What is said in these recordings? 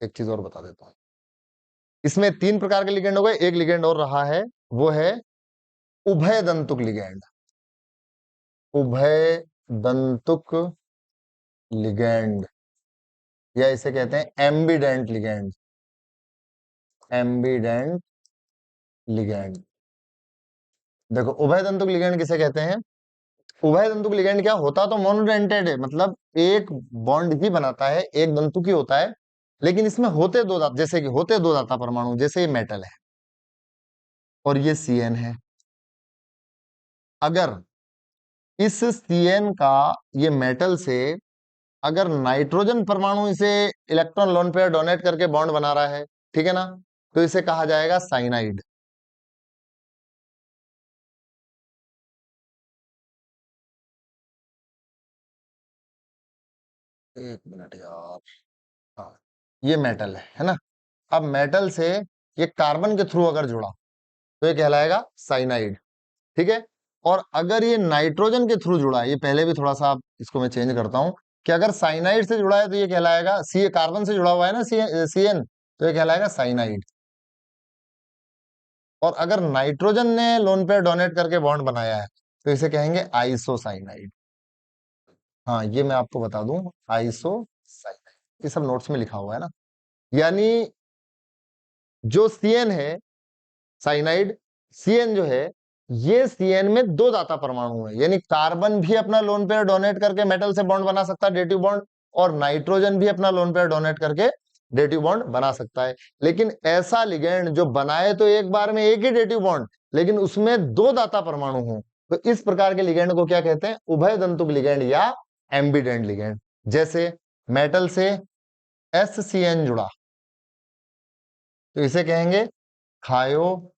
एक चीज और बता देता हूँ, इसमें 3 प्रकार के लिगेंड हो गए, एक लिगेंड और रहा है, वो है उभय दंतुक लिगेंड। उभय दंतुक लिगेंड, या इसे कहते हैं एम्बीडेंट लिगेंड। एम्बीडेंट लिगेंड। देखो उभय दंतुक लिगेंड किसे कहते हैं? उभय दंतुक लिगेंड क्या होता तो मोनोडेंटेड है, मतलब एक बॉन्ड ही बनाता है, एक दंतुक ही होता है, लेकिन इसमें होते दो दाता, जैसे कि होते दो दाता परमाणु, जैसे ये मेटल है और ये सीएन है। अगर इस सीएन का, ये मेटल से, अगर नाइट्रोजन परमाणु इसे इलेक्ट्रॉन लोन पेयर डोनेट करके बॉन्ड बना रहा है, ठीक है ना, तो इसे कहा जाएगा साइनाइड। एक मिनट यार, हाँ, ये मेटल है ना। अब मेटल से ये कार्बन के थ्रू अगर जुड़ा तो ये कहलाएगा साइनाइड, ठीक है। और अगर ये नाइट्रोजन के थ्रू जुड़ा है, ये पहले भी थोड़ा सा आप इसको मैं चेंज करता हूं, कि अगर साइनाइड से जुड़ा है तो ये कहलाएगा, सी कार्बन से जुड़ा हुआ है ना सीएन, तो ये कहलाएगा साइनाइड। और अगर नाइट्रोजन ने लोन पेयर डोनेट करके बॉन्ड बनाया है तो इसे कहेंगे आइसोसाइनाइड। हाँ, ये मैं आपको बता दूं, आइसोसाइनाइड, ये सब नोट्स में लिखा हुआ है ना। यानी जो सीएन है साइनाइड, सीएन जो है, ये सीएन में दो दाता परमाणु है, यानी कार्बन भी अपना लोन पेयर डोनेट करके मेटल से बॉन्ड बना सकता है, डेटिव बॉन्ड, और नाइट्रोजन भी अपना लोन पेयर डोनेट करके डेटिव बॉन्ड बना सकता है। लेकिन ऐसा लिगेंड जो बनाए तो एक बार में एक ही डेटिव बॉन्ड, लेकिन उसमें दो दाता परमाणु हो, तो इस प्रकार के लिगेंड को क्या कहते हैं? उभय दंतुक लिगेंड या एम्बिडेंट लिगेंड। जैसे मेटल से एससीएन जुड़ा तो इसे कहेंगे थायो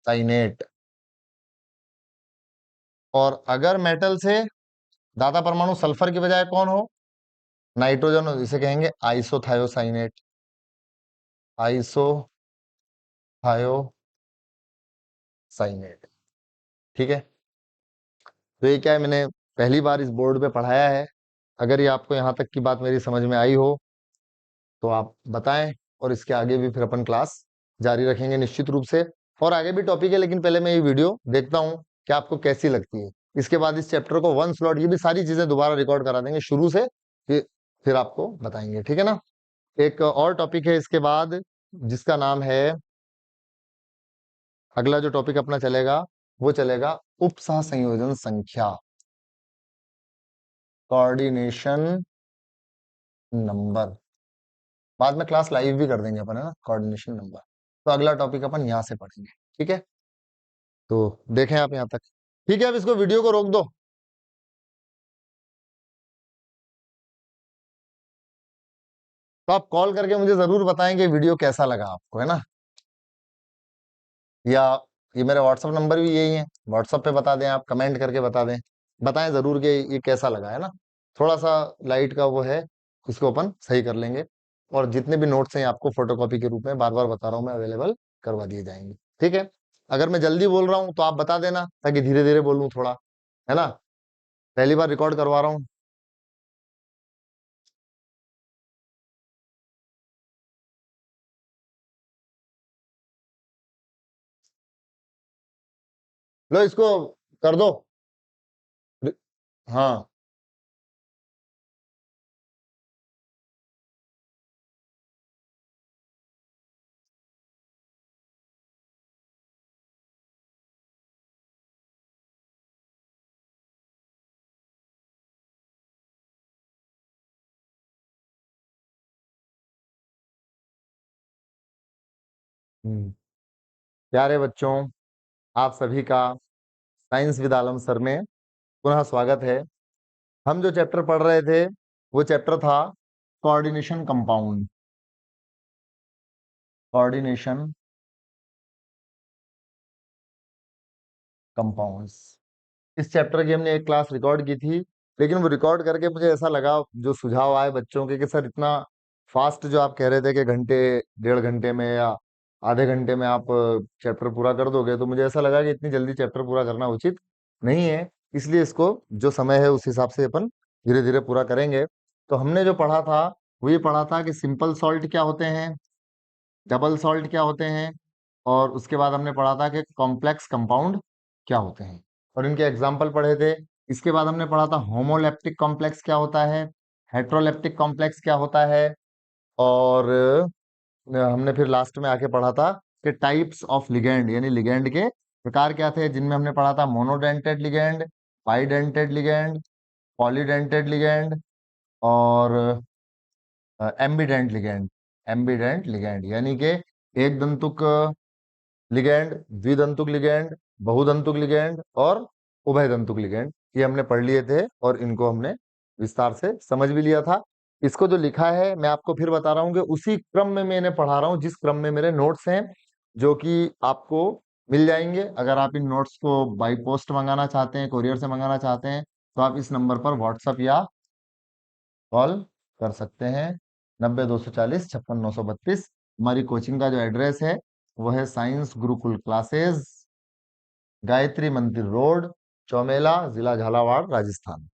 साइनेट। और अगर मेटल से दाता परमाणु सल्फर की बजाय कौन हो? नाइट्रोजन हो, इसे कहेंगे आइसोथायोसाइनेट। आइसोथायोसाइनेट, ठीक है। तो ये क्या है, मैंने पहली बार इस बोर्ड पे पढ़ाया है। अगर ये आपको यहाँ तक की बात मेरी समझ में आई हो तो आप बताएं, और इसके आगे भी फिर अपन क्लास जारी रखेंगे निश्चित रूप से। और आगे भी टॉपिक है, लेकिन पहले मैं ये वीडियो देखता हूँ कि आपको कैसी लगती है। इसके बाद इस चैप्टर को वन स्लॉट, ये भी सारी चीजें दोबारा रिकॉर्ड करा देंगे शुरू से, फिर आपको बताएंगे, ठीक है ना। एक और टॉपिक है इसके बाद, जिसका नाम है, अगला जो टॉपिक अपना चलेगा वो चलेगा उपसह संयोजन संख्या, कोऑर्डिनेशन नंबर। बाद में क्लास लाइव भी कर देंगे अपन, है ना, कोऑर्डिनेशन नंबर। तो अगला टॉपिक अपन यहाँ से पढ़ेंगे, ठीक है। तो देखें आप यहाँ तक, ठीक है। अब इसको वीडियो को रोक दो। तो आप कॉल करके मुझे जरूर बताएं कि वीडियो कैसा लगा आपको, है ना। या ये मेरा व्हाट्सअप नंबर भी यही है, व्हाट्सअप पे बता दें, आप कमेंट करके बता दें, बताएं जरूर कि ये कैसा लगा, है ना। थोड़ा सा लाइट का वो है, इसको अपन सही कर लेंगे। और जितने भी नोट्स हैं आपको फोटोकॉपी के रूप में, बार बार बता रहा हूँ मैं, अवेलेबल करवा दिए जाएंगे, ठीक है। अगर मैं जल्दी बोल रहा हूँ तो आप बता देना, ताकि धीरे धीरे बोलूँ थोड़ा, है ना। पहली बार रिकॉर्ड करवा रहा हूँ। लो इसको कर दो। हाँ। हम्म, प्यारे बच्चों, आप सभी का साइंस विद आलम सर में पुनः स्वागत है। हम जो चैप्टर पढ़ रहे थे वो चैप्टर था कोऑर्डिनेशन कंपाउंड। कोऑर्डिनेशन कंपाउंड्स, इस चैप्टर की हमने एक क्लास रिकॉर्ड की थी, लेकिन वो रिकॉर्ड करके मुझे ऐसा लगा, जो सुझाव आए बच्चों के, कि सर इतना फास्ट जो आप कह रहे थे कि घंटे, 1.5 घंटे में या आधे घंटे में आप चैप्टर पूरा कर दोगे, तो मुझे ऐसा लगा कि इतनी जल्दी चैप्टर पूरा करना उचित नहीं है। इसलिए इसको जो समय है उस हिसाब से अपन धीरे धीरे पूरा करेंगे। तो हमने जो पढ़ा था वो ये पढ़ा था कि सिंपल सॉल्ट क्या होते हैं, डबल सॉल्ट क्या होते हैं, और उसके बाद हमने पढ़ा था कि कॉम्प्लेक्स कंपाउंड क्या होते हैं और इनके एग्जाम्पल पढ़े थे। इसके बाद हमने पढ़ा था होमोलेप्टिक कॉम्प्लेक्स क्या होता है, हेट्रोलेप्टिक कॉम्प्लेक्स क्या होता है, और हमने फिर लास्ट में आके पढ़ा था कि टाइप्स ऑफ लिगेंड यानी लिगेंड के प्रकार क्या थे, जिनमें हमने पढ़ा था monodentate ligand, bidentate ligand, polydentate ligand और एम्बीडेंट लिगेंड। एम्बीडेंट लिगेंड यानी कि एक दंतुक लिगेंड, द्विदंतुक लिगेंड, बहुदंतुक लिगेंड और उभय दंतुक लिगेंड, ये हमने पढ़ लिए थे और इनको हमने विस्तार से समझ भी लिया था। इसको जो लिखा है मैं आपको फिर बता रहा हूँ कि उसी क्रम में मैं इन्हें पढ़ा रहा हूँ जिस क्रम में मेरे नोट्स हैं, जो कि आपको मिल जाएंगे। अगर आप इन नोट्स को बाई पोस्ट मंगाना चाहते हैं, कोरियर से मंगाना चाहते हैं, तो आप इस नंबर पर व्हाट्सएप या कॉल कर सकते हैं, 90 240 56 932। हमारी कोचिंग का जो एड्रेस है वो है साइंस गुरुकुल क्लासेस, गायत्री मंदिर रोड, चौमेला, जिला झालावाड़, राजस्थान।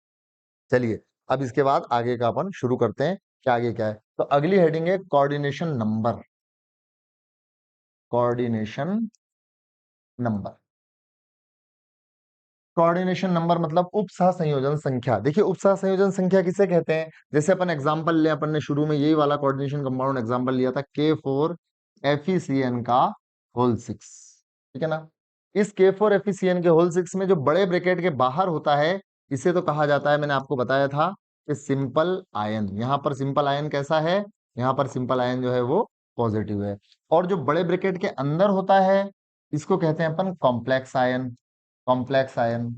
चलिए अब इसके बाद आगे का अपन शुरू करते हैं कि आगे क्या है। तो अगली हेडिंग है coordination number. Coordination number, coordination number मतलब उपसह संयोजन संख्या। देखिए उपसह संयोजन संख्या किसे कहते हैं, जैसे अपन एग्जांपल ले, अपन ने शुरू में यही वाला कोऑर्डिनेशन कंपाउंड एग्जांपल लिया था K4FeCN का होल 6, ठीक है ना। इस K4FeCN के होल 6 में जो बड़े ब्रैकेट के बाहर होता है, इसे तो कहा जाता है, मैंने आपको बताया था कि सिंपल आयन। यहाँ पर सिंपल आयन कैसा है, यहाँ पर सिंपल आयन जो है वो पॉजिटिव है। और जो बड़े ब्रैकेट के अंदर होता है इसको कहते हैं अपन कॉम्प्लेक्स आयन। कॉम्प्लेक्स आयन,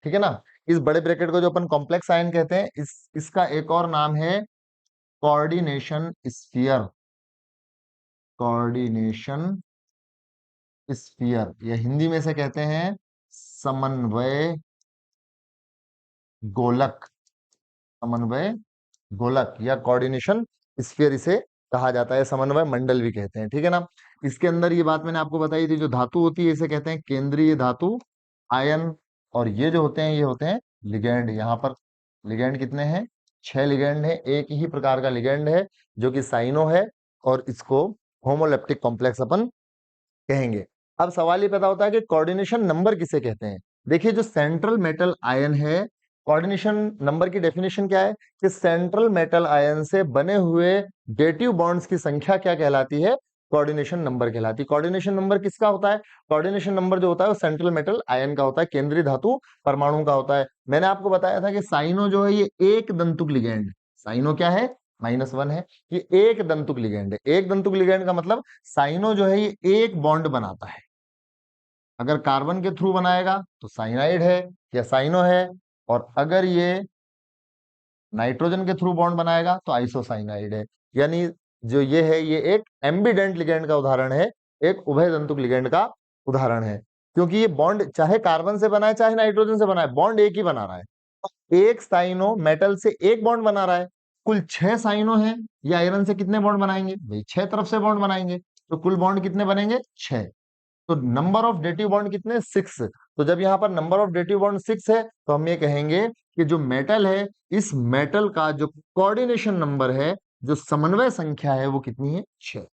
ठीक है ना। इस बड़े ब्रैकेट को जो अपन कॉम्प्लेक्स आयन कहते हैं, इसका एक और नाम है कोऑर्डिनेशन स्फीयर। कोऑर्डिनेशन स्फीयर या हिंदी में से कहते हैं समन्वय गोलक। समन्वय गोलक या कोऑर्डिनेशन स्फीयर इसे कहा जाता है, समन्वय मंडल भी कहते हैं, ठीक है ना। इसके अंदर ये बात मैंने आपको बताई थी, जो धातु होती है इसे कहते हैं केंद्रीय धातु आयन, और ये जो होते हैं ये होते हैं लिगेंड। यहाँ पर लिगेंड कितने हैं, 6 लिगेंड है। एक ही प्रकार का लिगेंड है जो कि साइनो है, और इसको होमोलेप्टिक कॉम्प्लेक्स अपन कहेंगे। अब सवाल ये पैदा होता है कि कोऑर्डिनेशन नंबर किसे कहते हैं। देखिए जो सेंट्रल मेटल आयन है, कोऑर्डिनेशन नंबर की डेफिनेशन क्या है कि सेंट्रल मेटल आयन से बने हुए डेटिव बॉन्ड्स की संख्या क्या कहलाती है, कोऑर्डिनेशन नंबर कहलाती है। कोऑर्डिनेशन नंबर किसका होता है, कोऑर्डिनेशन नंबर जो होता है वो सेंट्रल मेटल आयन का होता है, केंद्रीय धातु परमाणु का होता है। मैंने आपको बताया था कि साइनो जो है ये एक दंतुक लिगेंड, साइनो क्या है, -1 है। ये एक दंतुक लिगेंड है। एक दंतुक लिगेंड का मतलब साइनो जो है ये एक बॉन्ड बनाता है। अगर कार्बन के थ्रू बनाएगा तो साइनाइड है या साइनो है, और अगर ये नाइट्रोजन के थ्रू बॉन्ड बनाएगा तो आइसोसाइनाइड है। यानी जो ये है ये एक एम्बिडेंट लिगेंड का उदाहरण है, एक उभय दंतुक लिगेंड का उदाहरण है, क्योंकि ये बॉन्ड चाहे कार्बन से बना है चाहे नाइट्रोजन से बना है, बॉन्ड एक ही बना रहा है। एक साइनो मेटल से एक बॉन्ड बना रहा है, कुल 6 साइनो है, ये आयरन से कितने बॉन्ड बनाएंगे भाई, 6 तरफ से बॉन्ड बनाएंगे, तो कुल बॉन्ड कितने बनेंगे, 6। तो नंबर ऑफ डेटिव बॉन्ड कितने, 6। तो जब यहाँ पर नंबर ऑफ डेटिव बॉन्ड 6 है तो हम ये कहेंगे कि जो मेटल है, इस मेटल का जो कोऑर्डिनेशन नंबर है, जो समन्वय संख्या है वो कितनी है, 6।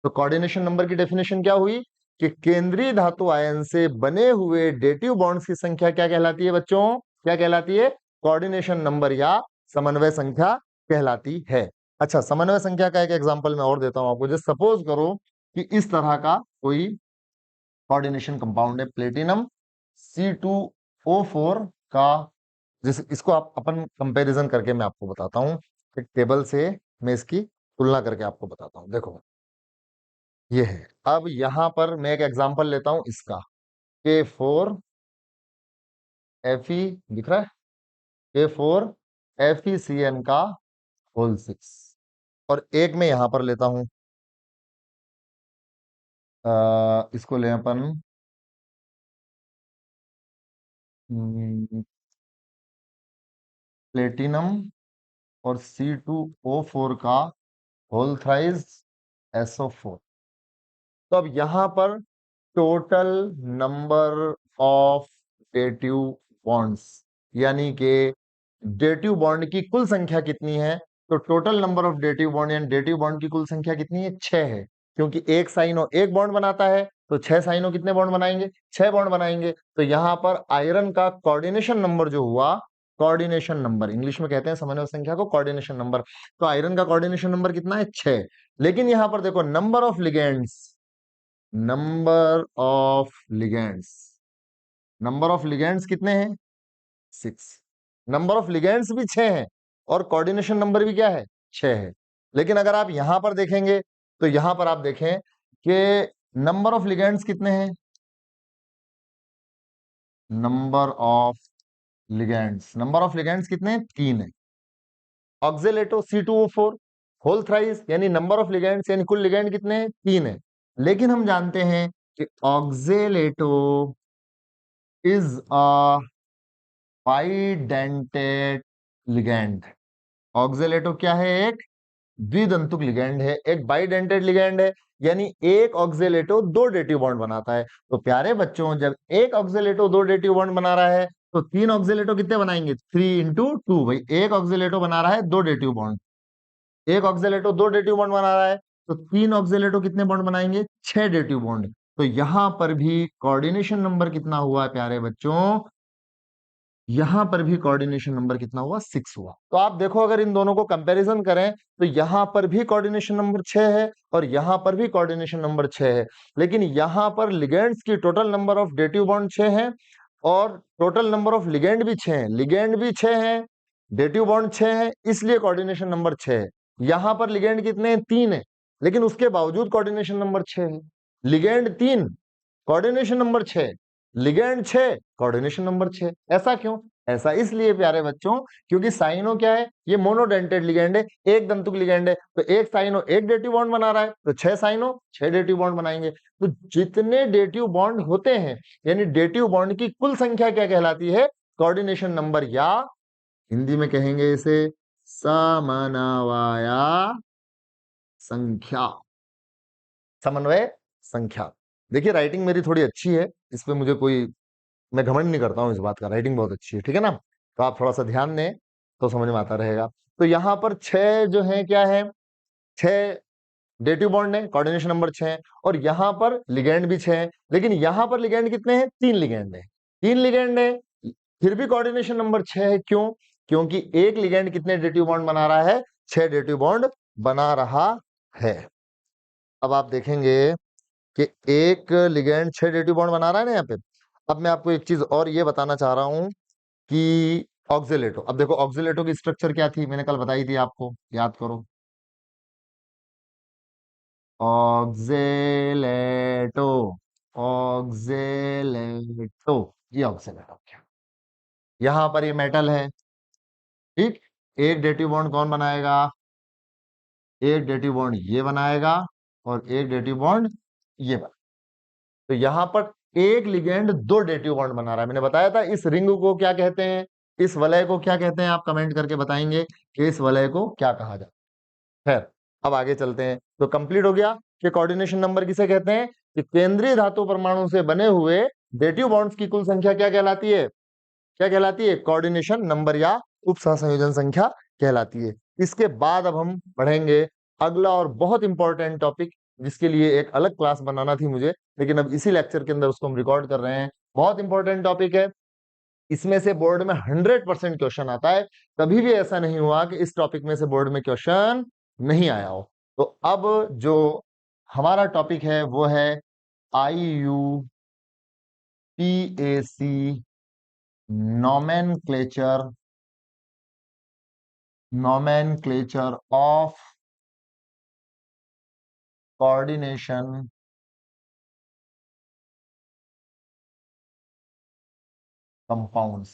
तो कोऑर्डिनेशन नंबर की डेफिनेशन क्या हुई कि केंद्रीय धातु आयन से बने हुए डेटिव बॉन्ड्स की संख्या क्या कहलाती है बच्चों, क्या कहलाती है, कोऑर्डिनेशन नंबर या समन्वय संख्या कहलाती है। अच्छा, समन्वय संख्या का एक एग्जांपल मैं और देता हूं आपको। जैसे सपोज करो कि इस तरह का कोई कोऑर्डिनेशन कंपाउंड है, प्लेटिनम C2O4 का। जैसे इसको आप अपन कंपैरिजन करके मैं आपको बताता हूँ, एक टेबल से मैं इसकी तुलना करके आपको बताता हूँ। देखो ये है। अब यहां पर मैं एक एग्जांपल लेता हूं इसका, K4Fe, दिख रहा है, K4FeCN का होल 6। और एक मैं यहां पर लेता हूं, इसको ले अपन प्लेटिनम और C2O4 का होल थ्राइस SO4। तो अब यहां पर total number of dative bonds, यानी कि डेटिव बॉन्ड की कुल संख्या कितनी है, तो total number of dative bond यानी डेटिव बॉन्ड की कुल संख्या कितनी है, 6 है। क्योंकि एक साइनो एक बॉन्ड बनाता है, तो 6 साइनो कितने बॉन्ड बनाएंगे, 6 बॉन्ड बनाएंगे। तो यहाँ पर आयरन का कोऑर्डिनेशन नंबर जो हुआ, कोऑर्डिनेशन नंबर इंग्लिश में कहते हैं समन्वय संख्या को कोऑर्डिनेशन नंबर, तो आयरन का कोऑर्डिनेशन नंबर कितना है, 6। लेकिन यहाँ पर देखो number of ligands, number of ligands, number of ligands कितने हैं, 6। नंबर ऑफ लिगेंड्स भी 6 है और कोऑर्डिनेशन नंबर भी क्या है, 6 है। लेकिन अगर आप यहां पर देखेंगे तो यहां पर आप देखें कि नंबर ऑफ लिगेंड्स कितने हैं, number of ligands, number of ligands कितने हैं, 3 है। ऑक्जेलेटो C2O4 होल थ्राइस यानी नंबर ऑफ लिगेंड्स यानी कुल लिगेंड कितने हैं, 3 है। लेकिन हम जानते हैं कि oxalato is a bidentate ligand. Oxalato क्या है, एक द्विदंतुक लिगैंड है, एक बाइडेंटेड लिगैंड है, यानी एक ऑक्जेलेटो दो डेटिव बॉन्ड बनाता है। तो प्यारे बच्चों, जब एक ऑक्जेलेटो दो डेटिव बॉन्ड बना रहा है तो 3 ऑक्जेलेटो कितने बनाएंगे, 3 × 2। भाई एक ऑक्जेलेटो बना रहा है दो डेटिव बॉन्ड, एक ऑक्जेलेटो दो डेटिव बॉन्ड बना रहा है, तो 3 ऑक्जेलेटो कितने बॉन्ड बनाएंगे, 6 डेटिव बॉन्ड। तो यहां पर भी कोऑर्डिनेशन नंबर कितना हुआ है प्यारे बच्चों, यहां पर भी कोऑर्डिनेशन नंबर कितना हुआ, 6 हुआ। तो आप देखो अगर इन दोनों को कंपैरिजन करें तो यहां पर भी कोऑर्डिनेशन नंबर 6 है और यहां पर भी कोऑर्डिनेशन नंबर 6 है। लेकिन यहां पर लिगेंड्स की total number of dative bond 6 है और टोटल नंबर ऑफ लिगेंड भी 6 है, लिगेंड भी 6 है, डेटिव बॉन्ड 6 है, इसलिए कोऑर्डिनेशन नंबर 6 है। यहां पर लिगेंड कितने हैं, 3 है, लेकिन उसके बावजूद कोऑर्डिनेशन नंबर 6 है। Ligand 3, coordination number 6, ligand 6, coordination number 6। ऐसा क्यों, ऐसा इसलिए प्यारे बच्चों क्योंकि साइनो क्या है, ये मोनोडेंटेड लिगेंड है, एक दंतुक लिगेंड है। तो एक साइनो एक डेटिव बॉन्ड बना रहा है, तो 6 साइनो 6 डेटिव बॉन्ड बनाएंगे। तो जितने डेटिव बॉन्ड होते हैं यानी डेटिव बॉन्ड की कुल संख्या क्या कहलाती है, कोऑर्डिनेशन नंबर, या हिंदी में कहेंगे इसे समन्वय संख्या, समन्वय संख्या। देखिए राइटिंग मेरी थोड़ी अच्छी है, इस पे मुझे कोई, मैं घमंड नहीं करता हूं इस बात का, राइटिंग बहुत अच्छी है, ठीक है ना। तो आप थोड़ा सा ध्यान दें तो समझ में आता रहेगा। तो यहाँ पर 6 जो है क्या है, 6 डेटिव बॉन्ड है, कोऑर्डिनेशन नंबर 6 है, और यहाँ पर लिगेंड भी 6 है। लेकिन यहाँ पर लिगेंड कितने हैं, 3 लिगेंड है, 3 लिगेंड है, फिर भी कोऑर्डिनेशन नंबर 6 है। क्यों, क्योंकि एक लिगेंड कितने डेटिव बॉन्ड बना रहा है, 6 डेटिव बॉन्ड बना रहा है। अब आप देखेंगे कि एक लिगेंड 6 डेटिव बॉन्ड बना रहा है ना यहाँ पे। अब मैं आपको एक चीज और ये बताना चाह रहा हूं कि ऑक्सिलेटो, अब देखो ऑक्सिलेटो की स्ट्रक्चर क्या थी, मैंने कल बताई थी आपको, याद करो। ऑक्सिलेटो, ऑक्सिलेटो, ये ऑक्सिलेटो क्या, यहां पर ये मेटल है, ठीक। एक डेटिव बॉन्ड कौन बनाएगा, एक डेटिव बॉन्ड ये बनाएगा और एक डेटिव बॉन्ड ये बनाएगा। तो यहां पर एक लिगेंड दो डेटिव बॉन्ड बना रहा है। मैंने बताया था इस रिंग को क्या कहते हैं, इस वलय को क्या कहते हैं, आप कमेंट करके बताएंगे कि इस वलय को क्या कहा जाता है। खैर अब आगे चलते हैं। तो कंप्लीट हो गया कि कोऑर्डिनेशन नंबर किसे कहते हैं, कि केंद्रीय धातु परमाणु से बने हुए डेटिव बॉन्ड्स की कुल संख्या क्या कहलाती है, क्या कहलाती है, कोऑर्डिनेशन नंबर या उप सहसंयोजन संख्या कहलाती है। इसके बाद अब हम पढ़ेंगे अगला और बहुत इंपॉर्टेंट टॉपिक, जिसके लिए एक अलग क्लास बनाना थी मुझे, लेकिन अब इसी लेक्चर के अंदर उसको हम रिकॉर्ड कर रहे हैं। बहुत इंपॉर्टेंट टॉपिक है, इसमें से बोर्ड में 100% क्वेश्चन आता है। कभी भी ऐसा नहीं हुआ कि इस टॉपिक में से बोर्ड में क्वेश्चन नहीं आया हो। तो अब जो हमारा टॉपिक है वो है IUPAC nomenclature, nomenclature of coordination compounds,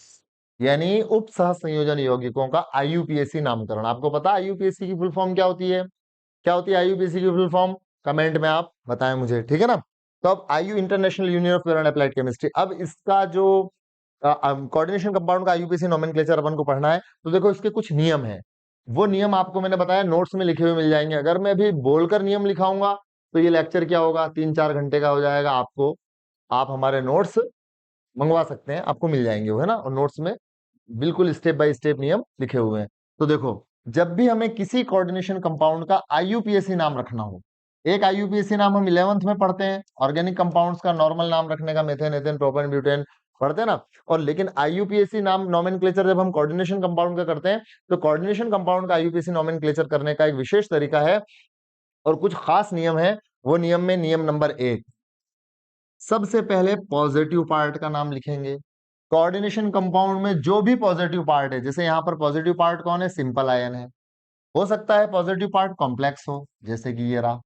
यानी उप सह संयोजन यौगिकों का IUPAC नामकरण। आपको पता है IUPAC की फुल फॉर्म क्या होती है, क्या होती है IUPAC की फुल फॉर्म, कमेंट में आप बताएं मुझे, ठीक है ना। तो अब IU international union of pure and applied chemistry, अब इसका जो कोऑर्डिनेशन कंपाउंड का IUPAC नोमेनक्लेचर अपन को पढ़ना है। तो देखो इसके कुछ नियम है, वो नियम आपको मैंने बताया नोट्स में लिखे हुए मिल जाएंगे। अगर मैं अभी बोलकर नियम लिखाऊंगा तो ये लेक्चर क्या होगा, 3-4 घंटे का हो जाएगा। आपको, आप हमारे नोट्स मंगवा सकते हैं, आपको मिल जाएंगे वो, है ना, और नोट्स में बिल्कुल स्टेप बाय स्टेप नियम लिखे हुए हैं। तो देखो, जब भी हमें किसी कोऑर्डिनेशन कंपाउंड का आईयूपीएसी नाम रखना हो, एक आईयूपीएसी नाम हम 11th में पढ़ते हैं, ऑर्गेनिक कंपाउंड्स का नॉर्मल नाम रखने का, मेथेन, एथेन, प्रोपेन, ब्यूटेन पढ़ते हैं ना। और लेकिन आईयूपीएसी नाम नोमेनक्लेचर जब हम कोऑर्डिनेशन कंपाउंड का करते हैं, तो कोऑर्डिनेशन कंपाउंड का आईयूपीएसी नोमेनक्लेचर करने का एक विशेष तरीका है और कुछ खास नियम है। वो नियम में नियम नंबर 1, सबसे पहले पॉजिटिव पार्ट का नाम लिखेंगे। कोऑर्डिनेशन कंपाउंड में जो भी पॉजिटिव पार्ट है, जैसे यहां पर पॉजिटिव पार्ट कौन है, सिंपल आयन है। हो सकता है पॉजिटिव पार्ट कॉम्प्लेक्स हो, जैसे कि ये रहा।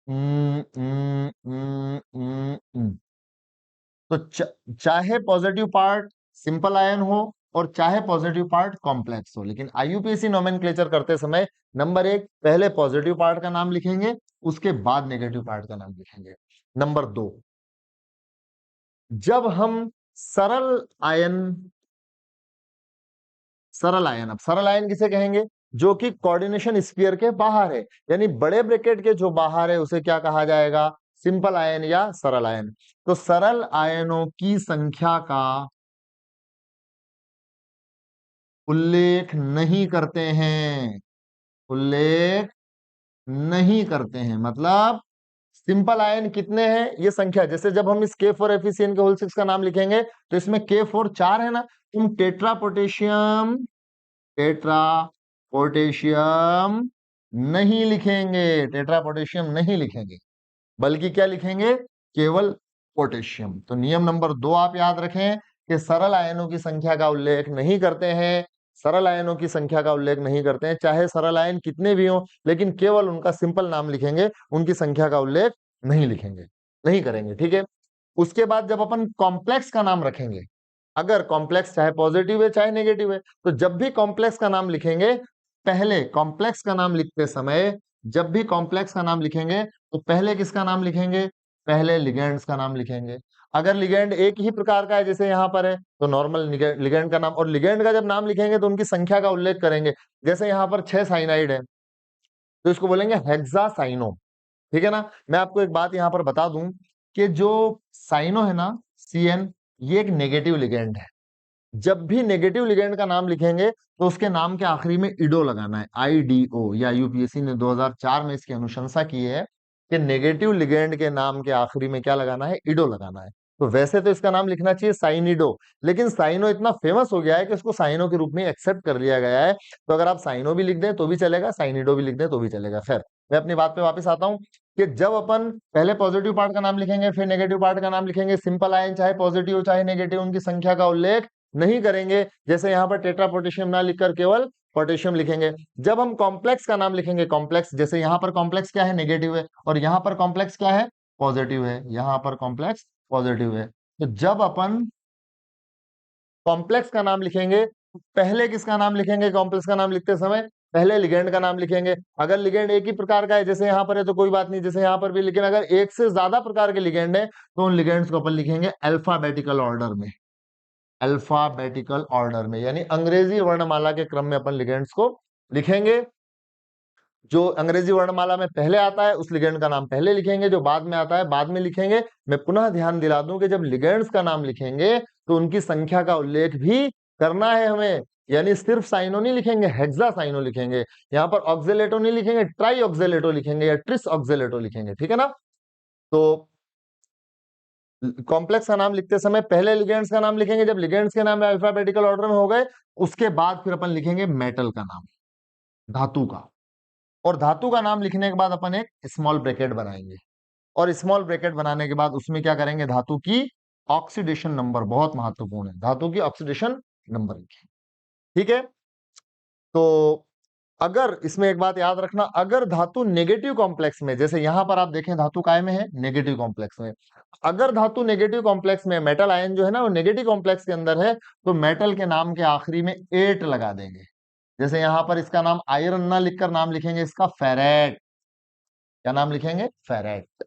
उम, उम, उम, उम, उम। तो चाहे पॉजिटिव पार्ट सिंपल आयन हो और चाहे पॉजिटिव पार्ट कॉम्प्लेक्स हो, लेकिन आईयूपीएसी नोमेनक्लेचर करते समय नंबर 1 पहले पॉजिटिव पार्ट का नाम लिखेंगे, उसके बाद नेगेटिव पार्ट का नाम लिखेंगे। नंबर 2, जब हम सरल आयन, अब सरल आयन किसे कहेंगे, जो कि कोऑर्डिनेशन स्फीयर के बाहर है, यानी बड़े ब्रैकेट के जो बाहर है उसे क्या कहा जाएगा, सिंपल आयन या सरल आयन। तो सरल आयनों की संख्या का उल्लेख नहीं करते हैं, उल्लेख नहीं करते हैं, मतलब सिंपल आयन कितने हैं ये संख्या, जैसे जब हम इस K4 एफिसियन के होल 6 का नाम लिखेंगे तो इसमें K4 4 है ना, तुम टेट्रा पोटेशियम, टेट्रा पोटेशियम नहीं लिखेंगे, टेट्रा पोटेशियम नहीं लिखेंगे, बल्कि क्या लिखेंगे, केवल पोटेशियम। तो नियम नंबर 2 आप याद रखें कि सरल आयनों की संख्या का उल्लेख नहीं करते हैं, सरल आयनों की संख्या का उल्लेख नहीं करते हैं, चाहे सरल आयन कितने भी हों, लेकिन केवल उनका सिंपल नाम लिखेंगे, उनकी संख्या का उल्लेख नहीं लिखेंगे, नहीं करेंगे, ठीक है। उसके बाद जब अपन कॉम्प्लेक्स का नाम रखेंगे, अगर कॉम्प्लेक्स चाहे पॉजिटिव है चाहे नेगेटिव है, तो जब भी कॉम्प्लेक्स का नाम लिखेंगे, पहले कॉम्प्लेक्स का नाम लिखते समय, जब भी कॉम्प्लेक्स का नाम लिखेंगे तो पहले किसका नाम लिखेंगे, पहले लिगेंड्स का नाम लिखेंगे। अगर लिगेंड एक ही प्रकार का है जैसे यहां पर है, तो नॉर्मल लिगेंड का नाम, और लिगेंड का जब नाम लिखेंगे तो उनकी संख्या का उल्लेख करेंगे। जैसे यहां पर 6 साइनाइड है तो इसको बोलेंगे हेक्सासाइनो, ठीक है ना। मैं आपको एक बात यहां पर बता दूं कि जो साइनो है ना, CN, ये एक नेगेटिव लिगेंड है। जब भी नेगेटिव लिगेंड का नाम लिखेंगे तो उसके नाम के आखिरी में इडो लगाना है, IDO, या यूपीएससी ने 2004 में इसकी अनुशंसा की है कि नेगेटिव लिगेंड के नाम के आखिरी में क्या लगाना है, इडो लगाना है। तो वैसे तो इसका नाम लिखना चाहिए साइनिडो, लेकिन साइनो इतना फेमस हो गया है कि उसको साइनो के रूप में एक्सेप्ट कर लिया गया है। तो अगर आप साइनो भी लिख दें तो भी चलेगा, साइनिडो भी लिख दें तो भी चलेगा। खैर, मैं अपनी बात पे वापस आता हूं कि जब अपन पहले पॉजिटिव पार्ट का नाम लिखेंगे फिर नेगेटिव पार्ट का नाम लिखेंगे, सिंपल आयन चाहे पॉजिटिव चाहे नेगेटिव, उनकी संख्या का उल्लेख नहीं करेंगे। जैसे यहाँ पर टेट्रा पोटेशियम ना लिखकर केवल पोटेशियम लिखेंगे। जब हम कॉम्प्लेक्स का नाम लिखेंगे, कॉम्प्लेक्स, जैसे यहाँ पर कॉम्प्लेक्स क्या है, नेगेटिव है, और यहाँ पर कॉम्प्लेक्स क्या है, पॉजिटिव है, यहाँ पर कॉम्प्लेक्स पॉजिटिव है। तो जब अपन कॉम्प्लेक्स का नाम लिखेंगे तो पहले किसका नाम लिखेंगे, कॉम्प्लेक्स का नाम लिखते समय पहले लिगेंड का नाम लिखेंगे। अगर लिगेंड एक ही प्रकार का है जैसे यहाँ पर है तो कोई बात नहीं, जैसे यहाँ पर भी, लेकिन अगर एक से ज्यादा प्रकार के लिगेंड है तो उन लिगेंड्स को अपन लिखेंगे अल्फाबेटिकल ऑर्डर में, अल्फाबेटिकल ऑर्डर में, यानी अंग्रेजी वर्णमाला के क्रम में अपन लिगेंड्स को लिखेंगे। जो अंग्रेजी वर्णमाला में पहले आता है उस लिगेंड का नाम पहले लिखेंगे, जो बाद में आता है बाद में लिखेंगे। मैं पुनः ध्यान दिला दूं कि जब लिगेंड्स का नाम लिखेंगे तो उनकी संख्या का उल्लेख भी करना है हमें, यानी सिर्फ साइनो नहीं लिखेंगे, हेक्सा साइनो लिखेंगे। यहाँ पर ऑक्जेलेटो नहीं लिखेंगे, ट्राई ऑक्जेलेटो लिखेंगे या ट्रिस ऑक्जेलेटो लिखेंगे, ठीक है ना। तो कॉम्प्लेक्स का नाम लिखते समय पहले लिगेंड्स का नाम लिखेंगे, जब लिगेंड्स के नाम अल्फाबेटिकल ऑर्डर में हो गए उसके बाद फिर अपन लिखेंगे मेटल का नाम, धातु का। और धातु का नाम लिखने के बाद अपन एक स्मॉल ब्रैकेट बनाएंगे, और स्मॉल ब्रैकेट बनाने के बाद उसमें क्या करेंगे, धातु की ऑक्सीडेशन नंबर, बहुत महत्वपूर्ण है, धातु की ऑक्सीडेशन नंबर लिखेंगे, ठीक है। तो अगर इसमें एक बात याद रखना, अगर धातु नेगेटिव कॉम्प्लेक्स में, जैसे यहां पर आप देखें धातु काय में है, नेगेटिव कॉम्प्लेक्स में, अगर धातु नेगेटिव कॉम्प्लेक्स में, मेटल आयन जो है ना वो नेगेटिव कॉम्प्लेक्स के अंदर है, तो मेटल के नाम के आखिरी में एट लगा देंगे। जैसे यहां पर इसका नाम आयरन ना लिखकर नाम लिखेंगे इसका फेरेट, क्या नाम लिखेंगे, फेरेट।